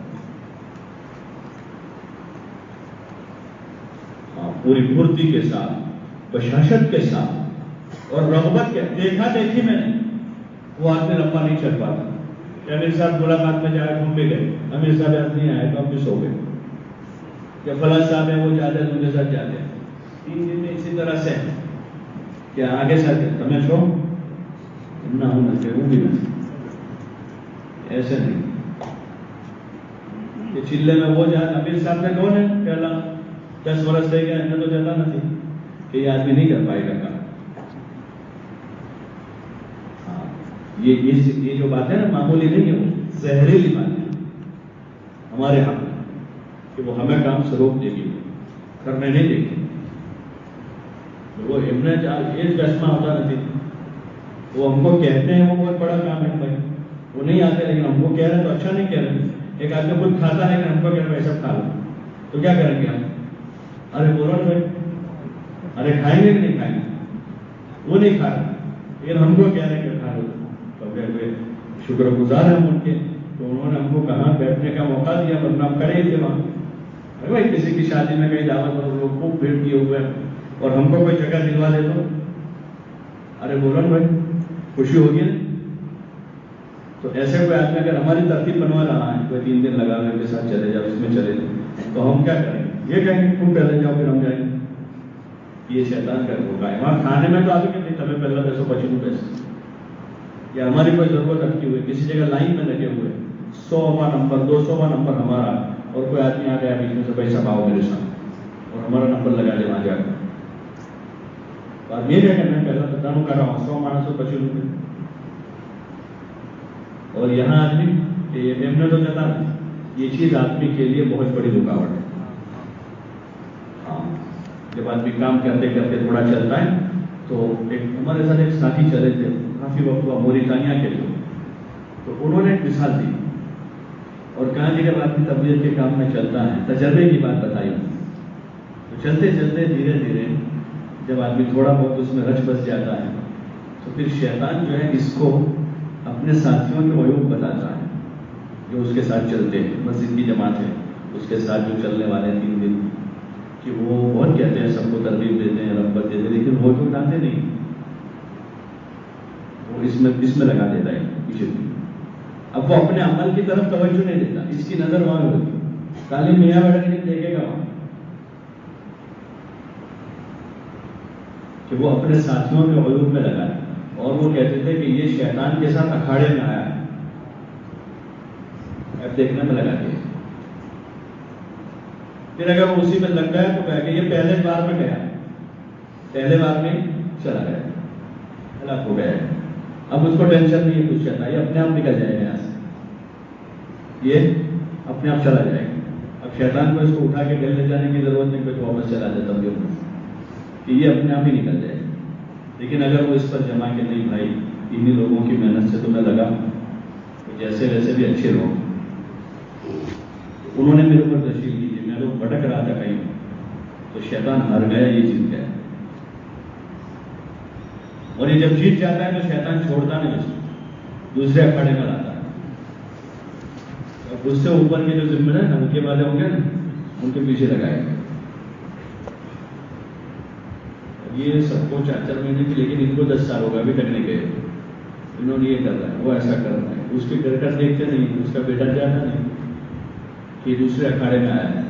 پوری پھرتی کے ساتھ، بشاشت کے ساتھ اور رغبت کے، دیکھا دیکھی میں نے وہ آدمی لمبا نہیں چل پاتا کہ امیر صاحب ملاقات میں جائے، گھوم بھی گئے، امیر صاحب آج نہیں آئے تو ہم بھی سو گئے، یا فلاں صاحب ہے وہ جاتے ہیں ان کے ساتھ جاتے ہیں، 3 دن میں اسی طرح سے کہ آگے ساتھ تمہیں چھو نہ ہونا چاہیے، وہ بھی نہ ایسے نہیں کہ چلے میں وہ جائے امیر صاحب نے کون ہے پہلا 10 برس دے گیا انہیں تو جاتا نہ تھی کہ یہ آدمی نہیں کر پائے گا کام۔ یہ جو بات ہے نا معمولی نہیں ہے، وہ زہریلی بات ہے ہمارے حق میں کہ وہ ہمیں کام سے روک دے گی، کرنے نہیں دے گی۔ وہ ایک چشمہ ہوتا نہیں، وہ ہم کو کہتے ہیں وہ بہت بڑا کام ہے بھائی، وہ نہیں آتے لیکن ہم کو کہہ رہے ہیں تو اچھا نہیں کہہ رہے۔ ایک آدمی خود کھاتا ہے کہ ہم کو کہہ رہے ہیں ایسا کھا لو، تو کیا کریں گے ہم؟ ارے بولو بھائی، ارے کھائیں گے کہ نہیں کھائیں گے؟ وہ نہیں کھا رہے لیکن ہم کو کہہ رہے ہیں کہ کھا لو، تو شکر گزار ہیں ہم ان کے، تو انہوں نے ہم کو کہاں بیٹھنے کا موقع دیا، ورنہ ہم کریں گے وہاں۔ ارے بھائی کسی کی شادی میں کہیں دعوت میں لوگ خوب بھیڑ کیے ہوئے ہیں اور ہم کو کوئی جگہ دلوا دے تو ارے بولو نا بھائی، خوشی ہوگی نا؟ تو ایسے کوئی آدمی اگر ہماری ترتیب بنوا رہا ہے، کوئی 3 دن لگا کے ساتھ چلے جاؤ، اس میں چلے جاؤ، تو ہم کیا کریں گے؟ یہ کہیں گے تم پہلے جاؤ پھر ہم جائیں گے۔ یہ شیطان کا دھوکہ ہے۔ وہاں کھانے میں تو آگے کہ نہیں تمہیں پہلے پیسوں بچوں پیسے، یا ہماری کوئی ضرورت رکھی ہوئی کسی جگہ لائن میں لگے ہوئے 100واں نمبر 200واں نمبر ہمارا، اور کوئی آدمی آ گیا بیچ میں سے پیسہ پاؤ میرے ساتھ اور ہمارا نمبر لگا دے وہاں جا کر، بات یہ ہے کہ میں پہلا بتاؤں کر رہا ہوں 100 مانسوں 25 روپئے، اور یہاں آدمی نے تو جاتا یہ چیز آدمی کے لیے بہت بڑی رکاوٹ ہے۔ ہاں جب آدمی کام کرتے کرتے تھوڑا چلتا ہے تو ہمارے ساتھ ایک ساتھی چلے تھے کافی وقت ہوا، موریتانیہ کے لوگ، تو انہوں نے ایک مثال دی اور کہا کہ جب آدمی تبلیغ کے کام میں چلتا ہے، تجربے کی بات بتائی، تو چلتے چلتے دھیرے دھیرے جب آدمی تھوڑا بہت اس میں رچ بس جاتا ہے تو پھر شیطان جو ہے اس کو اپنے ساتھیوں کے عیوب بتاتا ہے جو اس کے ساتھ چلتے ہیں، مسجد کی جماعت ہے اس کے ساتھ جو چلنے والے 3 دن، کہ وہ بہت کہتے ہیں سب کو ترغیب دیتے ہیں، رغبت دیتے ہیں، لیکن وہ تو جانتے نہیں، وہ اس میں لگا دیتا ہے پیچھے۔ اب وہ اپنے عمل کی طرف توجہ نہیں دیتا، اس کی نظر وہاں ہوتی، تعلیم میاں بیٹھ کے نہیں دیکھے گا وہاں کہ وہ اپنے ساتھیوں کے عیوب میں لگا ہے، اور وہ کہتے تھے کہ یہ شیطان کے ساتھ اکھاڑے میں آیا ہے، اب دیکھنے میں لگا دیا۔ پھر اگر وہ اسی میں لگ گیا تو کہا کہ یہ پہلے بار میں گیا، پہلے بار میں چلا گیا، ہلاک ہو گیا، اب اس کو ٹینشن نہیں ہے کچھ چاہتا، یہ اپنے آپ نکل جائے گا یہاں سے، یہ اپنے آپ چلا جائے گا۔ اب شیطان کو اس کو اٹھا کے گھر لے جانے کی ضرورت نہیں، کوئی واپس چلا جاتا ہوں کہ یہ اپنے آپ ہی نکل جائے گا۔ لیکن اگر وہ اس پر جمع کے نہیں بھائی انہی لوگوں کی محنت سے تمہیں لگا جیسے ویسے بھی اچھے لوگ، انہوں نے میرے اوپر تشریف دی تھی، میں لوگ بھٹک رہا تھا کہیں، تو شیطان ہار گیا، یہ جیت گیا، اور یہ جب جیت جاتا ہے تو شیطان چھوڑتا نہیں اس کو، دوسرے اکھاڑے میں لاتا ہے، اور اس سے اوپر کے جو ذمہ دار ہیں ان کے والے ہوں گے نا، ان کے پیچھے لگائے گا۔ یہ سب کو 4 مہینے کی، لیکن ان کو 10 سال ہوگا ابھی تک نہیں گئے، انہوں نے یہ کر رہا ہے، وہ ایسا کر رہا ہے، اس کے گھر کا دیکھتے نہیں، اس کا بیٹا جاتا نہیں کہ دوسرے اکھاڑے میں آیا ہے،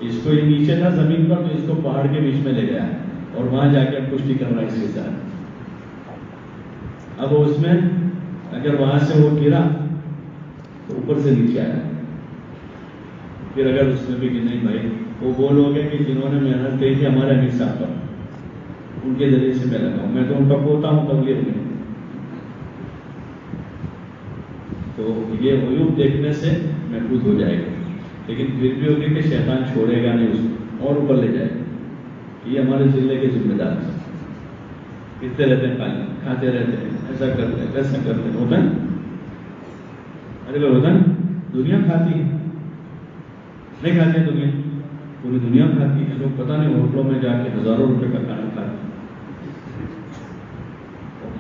اس کو یہ نیچے تھا زمین پر تو اس کو پہاڑ کے بیچ میں لے گیا اور وہاں جا کے اب کشتی کر رہا ہے اس کے ساتھ۔ اب اس میں اگر وہاں سے وہ گرا تو اوپر سے نیچے آیا، پھر اگر اس میں بھی کہ نہیں بھائی وہ لوگ ہیں کہ جنہوں نے محنت کی تھی ہمارے امیر صاحب پر، ان کے ذریعے سے میں لگا ہوں، میں تو ان کا پوتا ہوں تبلیغ میں، تو یہ عیوب دیکھنے سے محفوظ ہو جائے گا، لیکن پھر بھی ہوگی کہ شیطان چھوڑے گا نہیں اس کو اور اوپر لے جائے گا۔ یہ ہمارے ضلع کے ذمہ دار ہیں، پیتے رہتے ہیں، پانی کھاتے رہتے ہیں، ایسا کرتے ہیں ویسا کرتے ہیں، ہوتا ہے ارے بھائی ہوتا ہے، دنیا کھاتی ہے، نہیں کھاتی ہے دنیا، پوری دنیا کھاتی ہے، لوگ پتہ نہیں ہوٹلوں میں جا کے ہزاروں روپے کا کھانا کھاتے ہیں،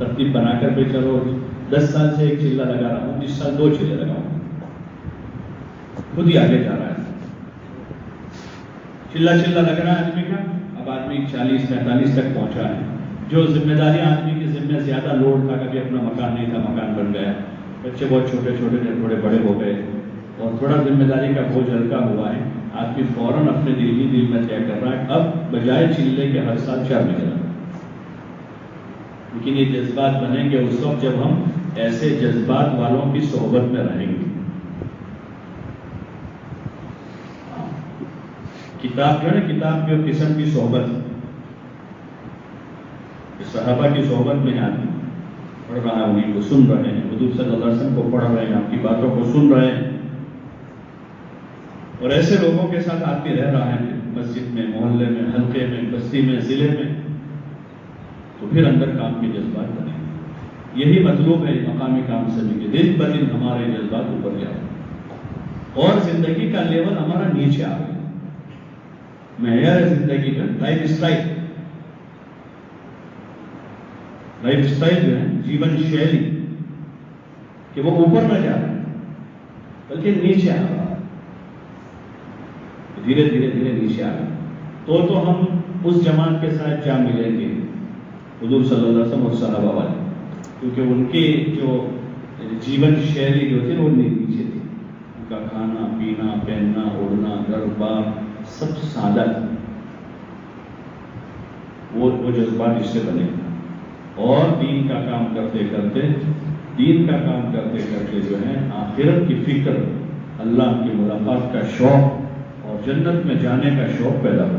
ترتیب بنا کر کے چلو 10 سال سے ایک چلہ لگا رہا ہوں، اس سال 2 چلے لگاؤں، خود ہی آگے جا رہا ہے. چلہ لگ رہا ہے آدمی کا، اب آدمی 40-45 تک پہنچا ہے. جو ذمہ داری آدمی کے ذمہ زیادہ لوڈ تھا، کبھی اپنا مکان نہیں تھا، مکان بن گیا، بچے بہت چھوٹے چھوٹے تھے، تھوڑے بڑے ہو گئے اور تھوڑا ذمہ داری کا بوجھ ہلکا ہوا ہے. آدمی فوراً اپنے دل میں طے کر رہا ہے اب بجائے چلے کے ہر سال 4 مہینے. لیکن یہ جذبات بنیں گے اس وقت جب ہم ایسے جذبات والوں کی صحبت میں رہیں گے. کتاب جو ہے نا، کتاب کی قسم کی صحبت، صحابہ کی صحبت میں آدمی پڑھ رہا ہے، انہیں کو سن رہے ہیں، حضور صلی اللہ علیہ وسلم کو پڑھ رہے ہیں، آپ کی باتوں کو سن رہے ہیں، اور ایسے لوگوں کے ساتھ آدمی رہ رہا ہے مسجد میں، محلے میں، حلقے میں، بستی میں، ضلع میں، تو پھر اندر کام کے جذبات بنے. یہی مطلوب ہے مقامی کام سے بھی، دن بدن ہمارے جذبات اوپر جائیں اور زندگی کا لیول ہمارا نیچے آ گیا. معیار زندگی کا لائف اسٹائل جو ہے، جیون شیلی، کہ وہ اوپر نہ جا رہا بلکہ نیچے آ رہا، دھیرے دھیرے نیچے آ رہا. تو ہم اس جماعت کے ساتھ جا ملیں گے حضور صلی اللہ علیہ وسلم اور صحابہ والے، کیونکہ ان کی جو جیون شیلی جو تھی وہ نیچے تھی. ان کا کھانا پینا، پہننا، اڑنا، گھر بار سب سادہ تھا. وہ جذبات اس سے بنے اور دین کا کام کرتے کرتے جو ہے آخرت کی فکر، اللہ کی ملاقات کا شوق اور جنت میں جانے کا شوق پیدا ہو.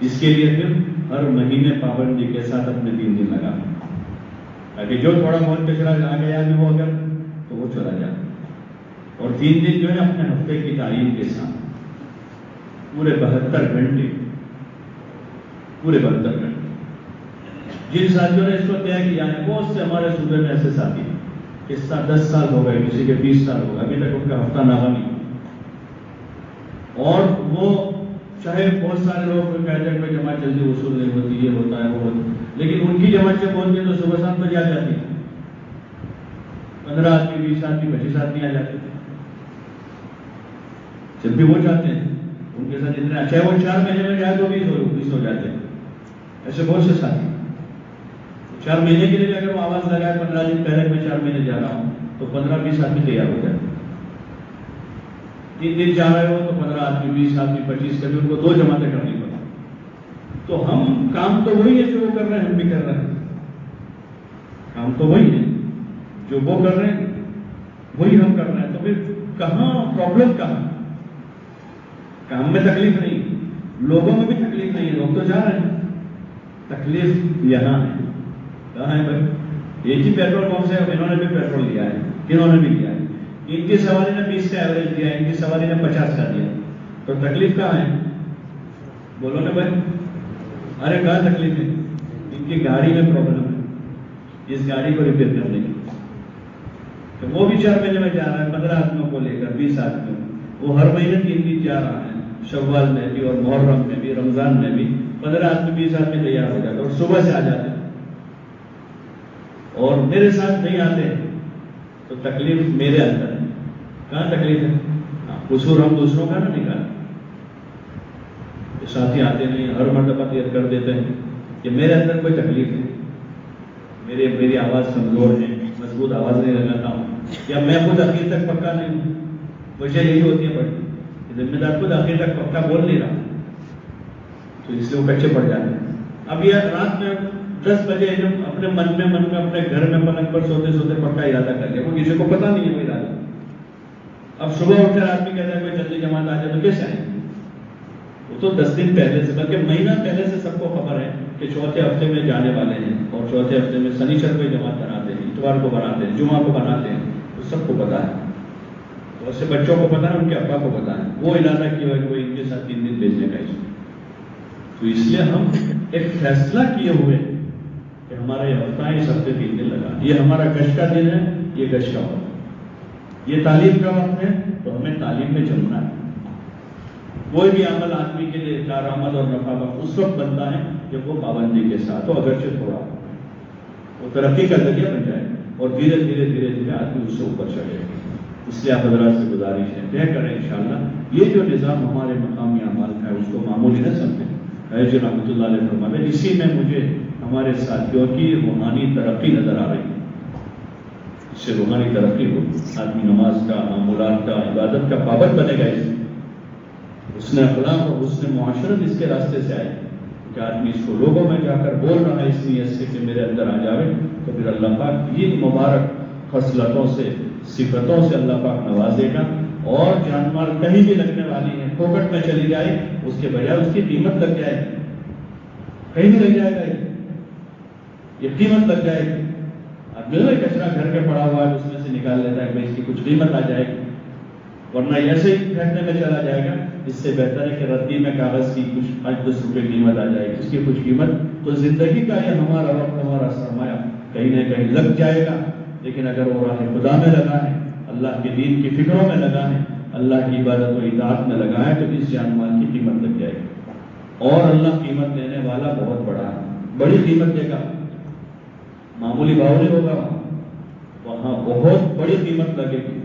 اس کے لیے پھر ہر مہینے پابندی کے ساتھ اپنے 3 دن لگا، تاکہ جو تھوڑا بہت کچرا آ گیا بھی وہ اگر تو وہ چلا جائے. اور 3 دن جو ہے اپنے ہفتے کی تعلیم کے ساتھ پورے 72 گھنٹے جن ساتھیوں نے اس کو طے کیا ہے، بہت سے ہمارے صوبے میں ایسے ساتھی ہیں، اس طرح 10 سال ہو گئے، کسی کے 20 سال ہو گئے، ابھی تک ان کا ہفتہ نامہ نہیں. اور وہ چاہے بہت سارے لوگ کہتے ہیں کہ جماعت جلدی وصول نہیں ہوتی، یہ ہوتا ہے وہ ہوتا ہے، لیکن ان کی جماعت جب ہوتی ہے تو صبح شام بجے آ جاتی ہے. 15 آدمی، 20 آدمی، 25 آدمی آ جاتے ہیں جب بھی وہ چاہتے ہیں. ان کے ساتھ اتنا، چاہے وہ 4 مہینے میں جائے تو 20 ہو جاتے ہیں. ایسے بہت سے ساتھی 4 مہینے کے لیے اگر وہ آواز لگائے 15 دن پہلے میں 4 مہینے جا رہا ہوں تو 15-20 آدمی تیار ہو جاتے ہیں. 3 دن جا رہے ہو تو 15 آدمی، 20 آدمی، 25، کبھی ان کو 2 جماعتیں کرنی پڑتی. تو ہم کام تو وہی ہے جو وہ کر رہے ہیں، ہم بھی کر رہے ہیں. کام تو وہی ہے جو وہ کر رہے ہیں، وہی ہم کر رہے ہیں. تو پھر کہاں پرابلم؟ کہاں کام میں تکلیف نہیں، لوگوں میں بھی تکلیف نہیں ہے، لوگ تو جا رہے ہیں. تکلیف یہاں ہے. کہاں ہے بھائی؟ ایک ہی پیٹرول پمپ سے انہوں نے بھی پیٹرول لیا ہے، انہوں نے بھی لیا ہے. ان کی سواری نے 20 کا ایوریج دیا، ان کی سواری نے 50 کا دیا. تو تکلیف کہاں ہے؟ بولو نا بھائی. ارے کہاں تکلیف ہے؟ ان کی گاڑی میں پرابلم ہے، اس گاڑی کو ریپیئر کرنے کی. تو وہ بھی 4 مہینے میں جا رہا ہے، 15 آدمیوں کو لے کر، 20 آدمیوں. وہ ہر مہینے 3 دن جا رہا ہے، شوال میں بھی اور محرم میں بھی، رمضان میں بھی. 15 آدمی، 20 آدمی تیار ہو جاتے اور صبح سے آ جاتے. اور میرے ساتھ نہیں آتے تو تکلیف میرے اندر ہے. کہاں تکلیف ہے؟ قصور ہم دوسروں کا نہ نکالیں. ساتھی آتے نہیں، ہر مرتبہ تیار کر دیتے ہیں کہ میرے اندر کوئی تکلیف ہے، میری آواز کمزور ہے، مضبوط آواز نہیں لگاتا ہوں، یا میں خود آخر تک پکا نہیں ہوں. وجہ یہی ہوتی ہے بڑی ذمہ دار خود آخر تک پکا بول نہیں رہا، تو اس لیے وہ کچے پڑ جاتے ہیں. اب یہ رات میں 10 بجے اپنے من میں اپنے گھر میں پلنگ پر سوتے پکا ارادہ کر لیا، وہ کسی کو پتا نہیں ہے وہ ارادہ. اب صبح اٹھ کر آدمی کہتا ہے کوئی جلدی جماعت آ جائے تو کیسے آئیں؟ وہ تو 10 دن پہلے سے، بلکہ مہینہ پہلے سے سب کو خبر ہے کہ 4تھے ہفتے میں جانے والے ہیں، اور 4تھے ہفتے میں شنیچر کو جماعت بناتے ہیں، اتوار کو بناتے ہیں، جمعہ کو بناتے ہیں. تو سب کو پتا ہے، تو اس سے بچوں کو پتا ہے، ان کے ابا کو پتا ہے. وہ ارادہ کیا ہے کہ وہ ان کے ساتھ 3 دن بھیجنے کا. تو اس لیے ہم ایک فیصلہ کیے ہوئے کہ ہمارا یہ ہفتہ اس ہفتے 3 دن لگا، یہ ہمارا گشت کا دن ہے، یہ گشت کا وقت، یہ تعلیم کا وقت ہے، تو ہمیں تعلیم میں جمنا ہے. کوئی بھی عمل آدمی کے لیے کارآمد اور نفع بخش اس وقت بنتا ہے جب وہ پابندی کے ساتھ ہو، اگرچہ تھوڑا. وہ ترقی کا ذریعہ بن جائے اور دھیرے دھیرے دھیرے دھیرے آدمی اس سے اوپر چڑھے. اس لیے آپ حضرات سے گزارش ہے طے کریں انشاءاللہ یہ جو نظام ہمارے مقامی اعمال کا ہے اس کو معمولی نہ سمجھیں. جو رحمۃ اللہ علیہ فرماتے ہیں اسی میں مجھے ہمارے ساتھیوں کی روحانی ترقی نظر آ رہی ہے. اس سے روحانی ترقی ہو, آدمی نماز کا, معمولات کا, عبادت کا پابند بنے گا. اس نے اخلاق اور اس نے معاشرت اس کے راستے سے آئے کہ آدمی اس کو لوگوں میں جا کر بول رہا ہے اس نیت سے کہ میرے اندر آ جاوے, تو پھر اللہ پاک یہ مبارک خصلتوں سے صفتوں سے اللہ پاک نوازے گا. اور جان مال کہیں بھی لگنے والی ہے, پوکٹ میں چلی جائے اس کے بجائے اس کی قیمت لگ جائے گی. کہیں بھی لگ جائے گا, یہ قیمت لگ جائے گی. اب جو کچرا گھر کے پڑا ہوا ہے اس میں سے نکال لیتا ہے کہ اس کی کچھ قیمت آ جائے گی, ورنہ ایسے ہی پھینکنے میں چلا جائے گا. اس سے بہتر ہے کہ ردی میں کاغذ کی کچھ 5-10 روپے قیمت آ جائے گی, اس کی کچھ قیمت. تو زندگی کا یہ ہمارا وقت, ہمارا سرمایہ کہیں نہ کہیں لگ جائے گا. لیکن اگر وہ راہ خدا میں لگا ہے, اللہ کے دین کی فکروں میں لگا ہے, اللہ کی عبادت و اطاعت میں لگا ہے, تو اس جان مال کی قیمت لگ جائے گی. اور اللہ قیمت دینے والا بہت بڑا ہے, بڑی قیمت دے گا. معمولی بھاؤ نہیں ہوگا, وہاں بہت بڑی قیمت لگے گی.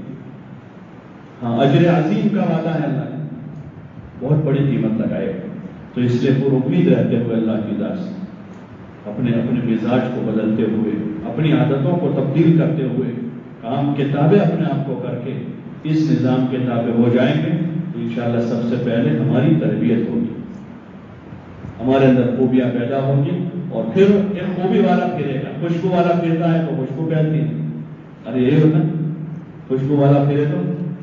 ہاں اجر عظیم کا وعدہ ہے اللہ نے, بہت بڑی قیمت لگائے گا. تو اس لیے پر امید رہتے ہوئے اللہ کی ذات سے اپنے مزاج کو بدلتے ہوئے, اپنی عادتوں کو تبدیل کرتے ہوئے, کام کے تابع اپنے آپ کو کر کے اس نظام کے تابع ہو جائیں گے تو انشاءاللہ سب سے پہلے ہماری تربیت ہوگی, ہمارے اندر خوبیاں پیدا ہوں گی. اور پھر ایک خوبی والا پھرے گا. خوشبو والا پھرتا ہے تو خوشبو پھیلتی ہے. ارے یہ ہوتا ہے, خوشبو والا پھرے تو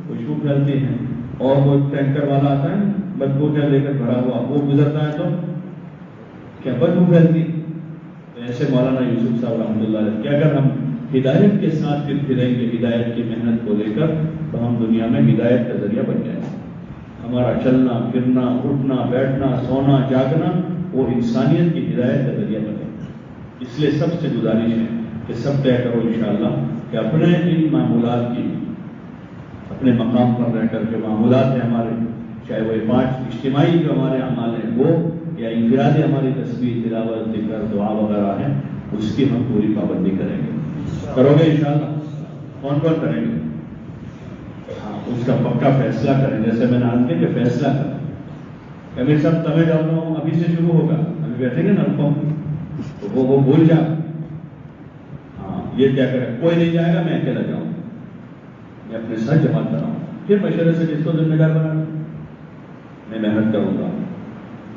خوشبو پھیلتی ہے. اور وہ ٹینکر والا آتا ہے بدبو کیا لے کر بھرا ہوا, وہ گزرتا ہے تو کیا بدبو پھیلتی. ایسے مولانا یوسف صاحب رحمۃ اللہ علیہ کہ اگر ہم ہدایت کے ساتھ پھریں گے, ہدایت کی محنت کو لے کر, تو ہم دنیا میں ہدایت کا ذریعہ بن جائیں گے. ہمارا چلنا پھرنا, اٹھنا بیٹھنا, سونا جاگنا وہ انسانیت کی ہدایت کا ذریعہ بنے. اس لیے سب سے گزارش ہے کہ سب طے کرو انشاءاللہ کہ اپنے ان معمولات کی, اپنے مقام پر رہ کر کے معمولات ہیں ہمارے, چاہے وہ 5 اجتماعی جو ہمارے اعمال ہیں وہ, یا انفرادی ہماری تصویر, تلاوت, ذکر, دعا وغیرہ ہیں, اس کی ہم پوری پابندی کریں گے. کرو گے انشاءاللہ؟ کون کون کریں گے؟ ہاں اس کا پکا فیصلہ کریں. جیسے میں نے آج کے فیصلہ کرا کہ میرے سب تمہیں ڈالنا ہوں, ابھی سے شروع ہوگا, ابھی بیٹھیں گے نلکوں تو وہ بھول جا. ہاں یہ کیا کرے, کوئی نہیں جائے گا, میں اکیلا جاؤں, میں اپنے ساتھ جمع کراؤں, پھر مشورے سے جس کو ذمہ دار بنا میں محنت کروں گا.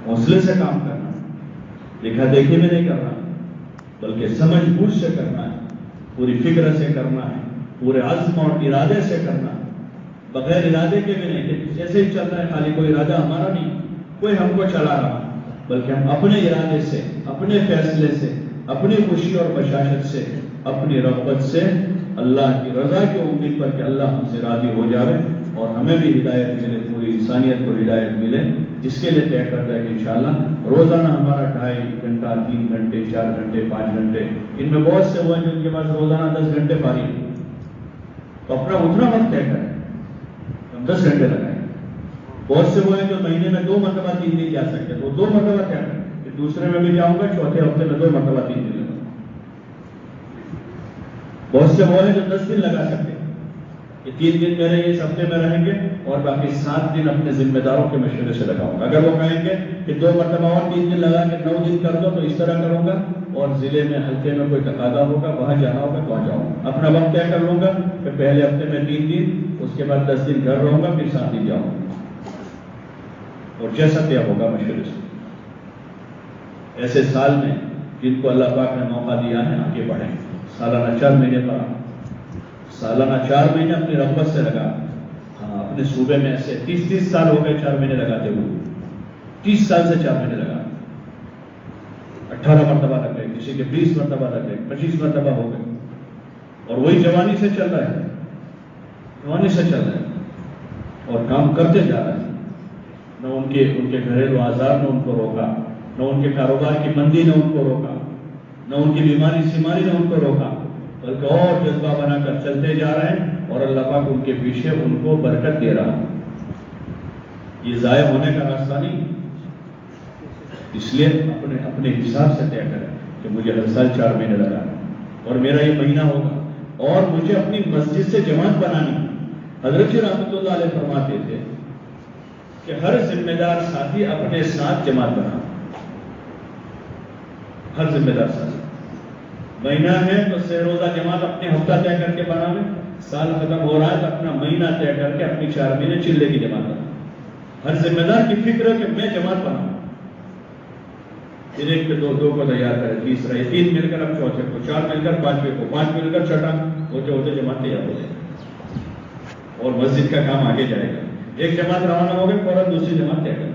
حوصلے سے کام کرنا, دیکھا دیکھی میں نہیں کرنا, بلکہ سمجھ بوجھ سے کرنا ہے, پوری فکر سے کرنا ہے, پورے عزم اور ارادے سے کرنا, بغیر ارادے کے بھی نہیں کہ جیسے ہی چل رہا ہے خالی کوئی ارادہ ہمارا نہیں, کوئی ہم کو چلا رہا, بلکہ ہم اپنے ارادے سے, اپنے فیصلے سے, اپنی خوشی اور بشاشت سے, اپنی رغبت سے اللہ کی رضا کی امید پر کہ اللہ ہم سے راضی ہو جائے اور ہمیں بھی ہدایت ملے, پوری انسانیت کو ہدایت ملے. اس کے لیے طے کرتا ہے کہ انشاءاللہ روزانہ ہمارا 2.5 گھنٹہ, 3 گھنٹے, 4 گھنٹے, 5 گھنٹے, ان میں بہت سے وہ ہیں جن کے پاس روزانہ 10 گھنٹے فارغ ہیں, تو اپنا اتنا وقت طے کریں, ہم 10 گھنٹے لگائیں. بہت سے وہ ہیں جو مہینے میں 2 مرتبہ 3 دن جا سکتے, تو 2 مرتبہ کیا کریں, کہ دوسرے میں بھی جاؤں گا, چوتھے ہفتے میں 2 مرتبہ 3 دن لگاؤں. بہت سے وہ ہیں جو 10 دن لگا سکتے ہیں, کہ 3 دن میرے اس ہفتے میں رہیں گے اور باقی 7 دن اپنے ذمہ داروں کے مشورے سے لگاؤں گا. اگر وہ کہیں گے کہ 2 مرتبہ اور 3 دن لگا کے 9 دن کر دو, تو اس طرح کروں گا. اور ضلع میں حلقے میں کوئی تقاضا ہوگا, وہاں جانا ہوگا تو وہاں جاؤں گا. اپنا وقت طے کر لوں گا کہ پہلے ہفتے میں 3 دن, اس کے بعد 10 دن گھر رہوں گا, پھر 7 دن جاؤں گا, اور جیسا طے ہوگا مشورے سے. ایسے سال میں جن کو اللہ پاک نے موقع دیا ہے آگے بڑھیں. سالانہ 4 مہینے پر, سالانہ 4 مہینے اپنی رغبت سے لگا. ہاں اپنے صوبے میں ایسے 30 سال ہو گئے 4 مہینے لگاتے ہوئے, 30 سال سے 4 مہینے لگا. 18 مرتبہ لگ گئے, کسی کے 20 مرتبہ لگ گئے, 25 مرتبہ ہو گئے, اور وہی جوانی سے چل رہا ہے, جوانی سے چل رہا ہے اور کام کرتے جا رہا ہے. نہ ان کے گھریلو آزار نے ان کو روکا, نہ ان کے کاروبار کی مندی نے ان کو روکا, نہ ان کی بیماری سیماری نے ان کو روکا, بلکہ اور جذبہ بنا کر چلتے جا رہے ہیں. اور اللہ پاک ان کے پیچھے ان کو برکت دے رہا ہے. یہ ضائع ہونے کا راستہ نہیں. اس لیے اپنے حساب سے طے کریں کہ مجھے ہر سال 4 مہینے لگا. اور میرا یہ مہینہ ہوگا اور مجھے اپنی مسجد سے جماعت بنانی. حضرت رحمۃ اللہ علیہ فرماتے تھے کہ ہر ذمہ دار ساتھی اپنے ساتھ جماعت بنا. ہر ذمہ دار ساتھی مہینہ ہے تو 6 روزہ جماعت اپنے ہفتہ طے کر کے بناوے. سال ختم ہو رہا ہے تو اپنا مہینہ طے کر کے اپنی 4 مہینے چلے کی جماعت بنا. ہر ذمہ دار کی فکر ہے کہ میں جماعت بناؤں. پھر ایک پہ 2 کو تیار کرے, تیسرا یہ 3 مل کر اب چوتھے کو, 4 مل کر 5ویں کو, 5 مل کر چھٹا, ہوتے ہوتے جماعت تیار ہو جائے اور مسجد کا کام آگے جائے گا. ایک جماعت روانہ ہو گئی فوراً دوسری جماعت طے کرے.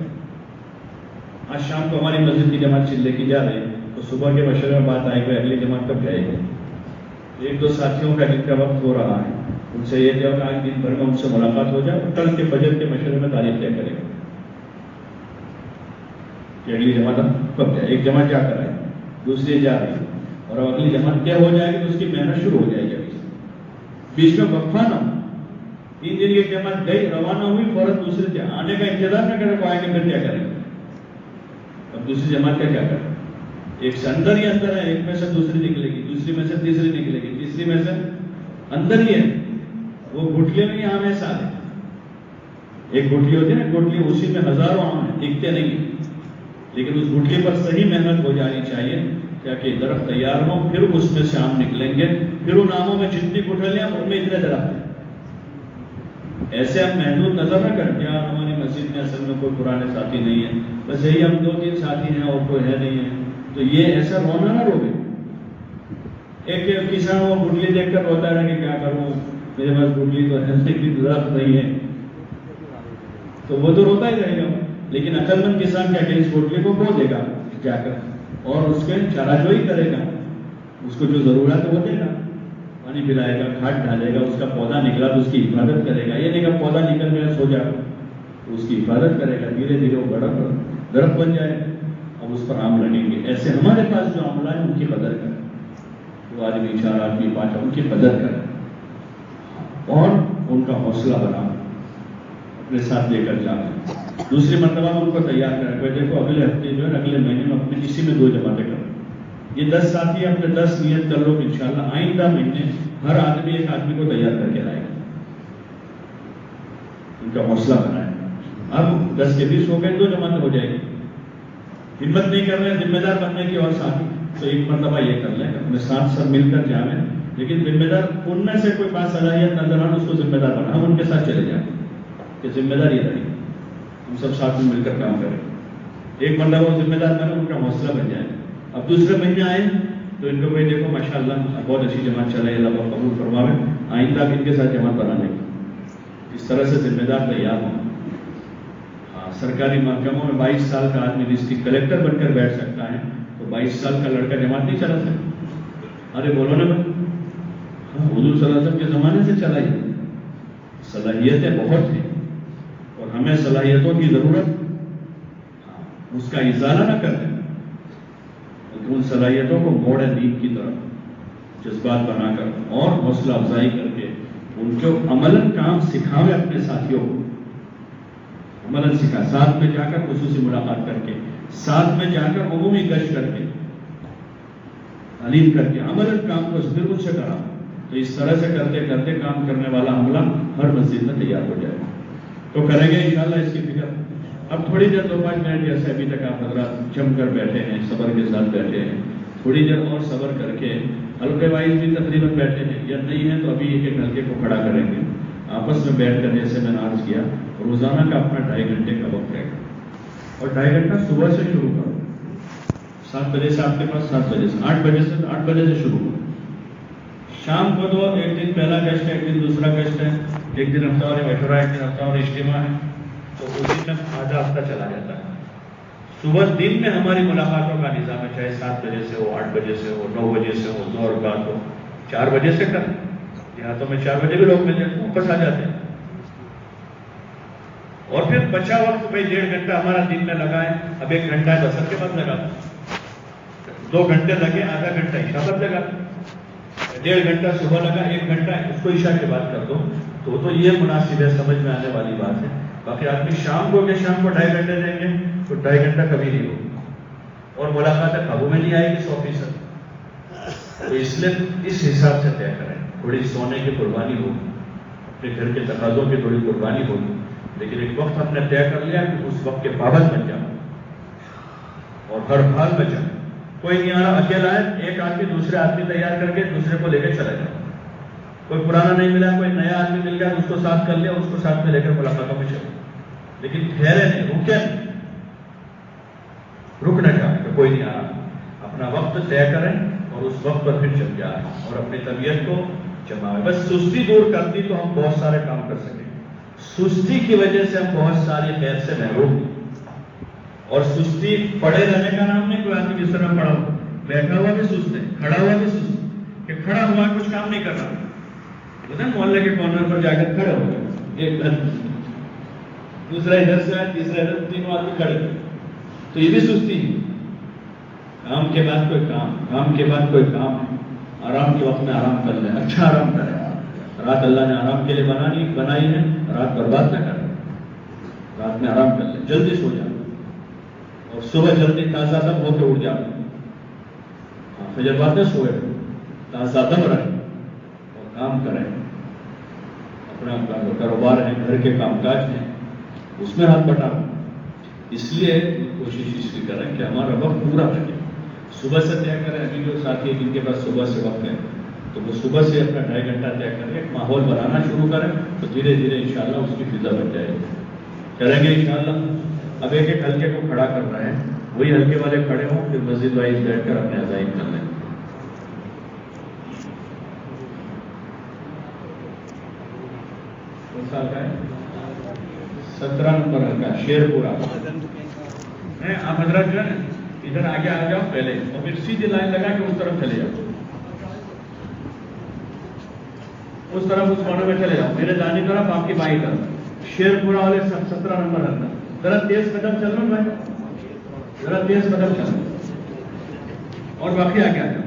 آج شام کو ہماری مسجد کی جماعت چلے کی جا رہی ہے تو صبح کے مشورے میں بات آئی کہ اگلی جماعت کب جائے گی. 1-2 ساتھیوں کا جن کا وقت ہو رہا ہے ان سے یہ کہ آج دن بھر میں ان سے ملاقات ہو جائے اور کل کے فجر کے مشورے میں تاریخ طے کرے گا کہ اگلی جماعت کب جائے. ایک جماعت جا کر آئے, دوسری جا رہی ہے اور اب اگلی جماعت کیا ہو جائے گی تو اس کی محنت شروع ہو جائے گی. بیچ میں وقفہ نہ ہو. 3 دن کی جماعت گئی روانہ ہوئی فوراً دوسری آنے کا انتظار نہ کرے وہ آئیں گے پھر کیا کریں گے. اب دوسری جماعت کا کیا کریں. ایک سے اندر ہی اندر ہے, ایک میں سے دوسری نکلے گی, دوسری میں سے تیسری نکلے گی, تیسری میں سے اندر ہی ہے. وہ گٹھلی میں آم ہے سارے. ایک گٹھلی ہوتی ہے نا, گٹھلی اسی میں ہزاروں آم ہیں, دکھتے نہیں, لیکن اس گٹھلی پر صحیح محنت ہو جانی چاہیے تاکہ درخت تیار ہو. پھر اس میں سے آم نکلیں گے. پھر ان آموں میں جتنی گٹھلیاں ان میں اتنے درخت ہیں. ایسے ہم محدود نظر نہ کریں کہ ہماری مسجد میں اصل میں کوئی پرانے ساتھی نہیں ہے, بس یہی ہم 2-3 ساتھی ہیں اور کوئی ہے نہیں ہے, تو یہ ایسا رونا نہ روے. ایک کسان وہ گٹلی دیکھ کر روتا رہے کہ کیا کروں, میرے پاس گٹلی تو ہے درخت نہیں ہے, تو وہ تو روتا ہی رہے گا. لیکن عقل مند کسان کیا کہ اس گٹلی کو بو دے گا جا کر اور اس کے چارہ جوئی کرے گا. اس کو جو ضرورت ہے وہ دے گا, پانی پلائے گا, کھاد ڈالے گا, اس کا پودا نکلا تو اس کی حفاظت کرے گا. یہ نہیں کہ پودا نکل گیا سو جائے, اس کی حفاظت کرے گا, دھیرے دھیرے وہ بڑا درخت بن جائے, اب اس پر آم لگیں گے. ایسے ہمارے پاس جو عملہ ہے ان کی قدر کریں. وہ آدمی 4 آدمی 5 ان کی قدر کریں اور ان کا حوصلہ بناؤ, اپنے ساتھ لے کر جانا. دوسری مرتبہ ان کو تیار کریں کہ دیکھو اگلے ہفتے جو ہے اگلے مہینے میں اپنے اسی میں 2 جماعتیں کریں. یہ 10 ساتھی اپنے 10 نیت کر لو کہ انشاءاللہ آئندہ مہینے ہر آدمی ایک آدمی کو تیار کر کے لائے گا. ان کا حوصلہ بنائے. اب 10 کے 20 ہو گئے 2 جماعتیں ہو جائے گی. ہمت نہیں کر رہے ذمہ دار بننے کی اور ساتھی, تو ایک مرتبہ یہ کر لیں اپنے ساتھ سب مل کر جائیں. لیکن ذمہ دار ان میں سے کوئی بات صلاحیت نظر آنا اس کو ذمہ دار بنا, ہم ان کے ساتھ چلے جائیں کہ ذمہ دار یہ رہی, ہم سب ساتھ میں مل کر کام کریں. ایک مرتبہ وہ ذمہ دار بنے, ان کا حوصلہ بن جائے. اب دوسرے مہینے آئے تو ان کو بھائی دیکھو ماشاءاللہ بہت اچھی جماعت چل رہی ہے, اللہ قبول فرماوے, آئندہ ان کے ساتھ جماعت بنانے کی. اس طرح سے ذمہ دار تیار ہوں. سرکاری محکموں میں 22 سال کا آدمی ڈسٹرکٹ کلیکٹر بن کر بیٹھ سکتا ہے, تو 22 سال کا لڑکا جماعت نہیں چلا سکتا. ارے بولو نا بھائی, حضور صلی اللہ علیہ وسلم کے زمانے سے چلا ہی. صلاحیتیں بہت ہیں اور ہمیں صلاحیتوں کی ضرورت, اس کا ازالہ نہ کریں, ان صلاحیتوں کو موڑ دین کی طرف جذبات بنا کر اور حوصلہ افزائی کر کے ان کو عملاً کام سکھاوے. اپنے ساتھیوں کو عملاً سکھا, ساتھ میں جا کر خصوصی ملاقات کر کے, ساتھ میں جا کر عمومی گشت کر کے, تعلیم کر کے عملاً کام کو پھر ان سے کرا. تو اس طرح سے کرتے کرتے کام کرنے والا عملہ ہر مسجد میں تیار ہو جائے. تو کریں گے انشاءاللہ اس کی فکر. اب تھوڑی دیر 2-5 منٹ جیسے ابھی تک آپ حضرات جم کر بیٹھے ہیں, صبر کے ساتھ بیٹھے ہیں, تھوڑی دیر اور صبر کر کے حلقے وائز بھی تقریباً بیٹھے ہیں, یا نہیں ہے تو ابھی ایک حلقے کو کھڑا کریں گے. آپس میں بیٹھ کر جیسے میں نے عرض کیا, روزانہ کا اپنا 2.5 گھنٹے کا وقت ہے اور 2.5 گھنٹہ صبح سے شروع کرو. 7 بجے سے آپ کے پاس 7 بجے سے 8 بجے سے 8 بجے سے شروع کرو. شام کو تو ایک دن پہلا گشت ہے, ایک دن دوسرا گشت ہے, ایک دن ہفتہ اور مشورہ, ایک دن ہفتہ اور اجتماع ہے, تو اسی میں آدھا ہفتہ چلا جاتا ہے. صبح دن میں ہماری ملاقاتوں کا نظام ہے, چاہے 7 بجے سے ہو, 8 بجے سے ہو, 9 بجے سے ہو, ظہر بعد ہو, 4 بجے سے کریں. یہاں تو میں 4 بجے بھی لوگ مل جاتے ہیں, واپس آ جاتے ہیں. اور پھر بچا وقت بھائی 1.5 گھنٹہ ہمارا دن میں لگا ہے, اب 1 گھنٹہ ہے بسر کے بعد لگا, 2 گھنٹے لگے, آدھا گھنٹہ عشاء بعد لگا, 1.5 گھنٹہ صبح لگا, 1 گھنٹہ اس کو عشاء کے بعد کر دو, تو یہ مناسب ہے, سمجھ میں آنے والی بات ہے. باقی آدمی شام کو 2.5 گھنٹے دیں گے تو 2.5 گھنٹہ کبھی نہیں ہوگا اور ملاقاتیں قابو میں نہیں آئے گی 100%. تو اس لیے اس حساب سے طے کریں. تھوڑی سونے کی قربانی ہوگی, اپنے گھر کے تقاضوں کی تھوڑی قربانی ہوگی, لیکن ایک وقت ہم نے طے کر لیا کہ اس وقت کے پابند بن جاؤ اور ہر حال میں جاؤ. کوئی نہیں آ رہا, اکیلا ہے, ایک آدمی دوسرے آدمی تیار کر کے دوسرے کو لے کے چلا جاؤ. کوئی پرانا نہیں ملا, کوئی نیا آدمی مل گیا, اس کو ساتھ کر لیا, اس کو ساتھ میں لے کر ملاقاتوں میں چلو. لیکن ٹھہرے نہیں, رکے نہیں, رکنا چاہے کہ کوئی نہیں آ رہا. اپنا وقت طے کریں اور اس وقت پر پھر چل جائیں اور اپنی طبیعت کو جمائیں. بس سستی دور کرتی تو ہم بہت سارے کام کر سکیں. سستی کی وجہ سے ہم بہت ساری خیر سے محروم ہیں. اور سستی پڑے رہنے کا نام نہیں. کوئی آدمی جس طرح پڑا ہوا, بیٹھا ہوا بھی سست ہے, کھڑا ہوا بھی سست ہے, کہ کھڑا ہوا کچھ کام نہیں کر رہا. محلے کے کارنر پر جا کر کھڑے ہو گئے, ایک دوسرا ادھر سے آئے, تیسرا ادھر, تینوں آدمی کھڑے ہوئے, تو یہ بھی سستی ہے. کام کے بعد کوئی کام, کام کے بعد کوئی کام ہے. آرام کے وقت میں آرام کر لیں, اچھا آرام کریں. رات اللہ نے آرام کے لیے بنائی ہے, رات برباد نہ کریں. رات میں آرام کر لیں, جلدی سو جائیں اور صبح جلدی تازہ دم ہو کے اٹھ جائیں. فجر بعد میں سوئے, تازہ دم رہیں اور کام کریں. اپنا کاروبار ہے, گھر کے کام کاج ہیں, اس میں ہاتھ بٹا. اس لیے کوشش اس کی کریں کہ ہمارا وقت پورا لگے. صبح سے طے کریں. ابھی جو ساتھی جن کے پاس صبح سے وقت ہے تو وہ صبح سے اپنا 2.5 گھنٹہ طے کریں, ایک ماحول بنانا شروع کریں, تو دھیرے دھیرے انشاءاللہ اس کی فضا بن جائے گی. کریں گے انشاءاللہ. اب ایک ایک ہلکے کو کھڑا کر رہے ہیں, وہی ہلکے والے کھڑے ہوں, پھر مسجد وائز بیٹھ کر اپنے عزائم کر لیں. کون سال کا ہے؟ 17 نمبر ہلکا, شیر پورا. آپ حضرات جو ہے ادھر آگے آ جاؤ پہلے, اور پھر سیدھی لائن لگا کے اس طرف چلے جاؤ, اس طرف اس کونے میں چلے جاؤ. میرے دائیں طرف, آپ کی بائیں طرف. شیر پورا والے 17 نمبر ہلکا. ذرا تیز قدم چل رہا بھائی, ذرا تیز قدم چل رہا, اور باقی آگے آ جاؤ.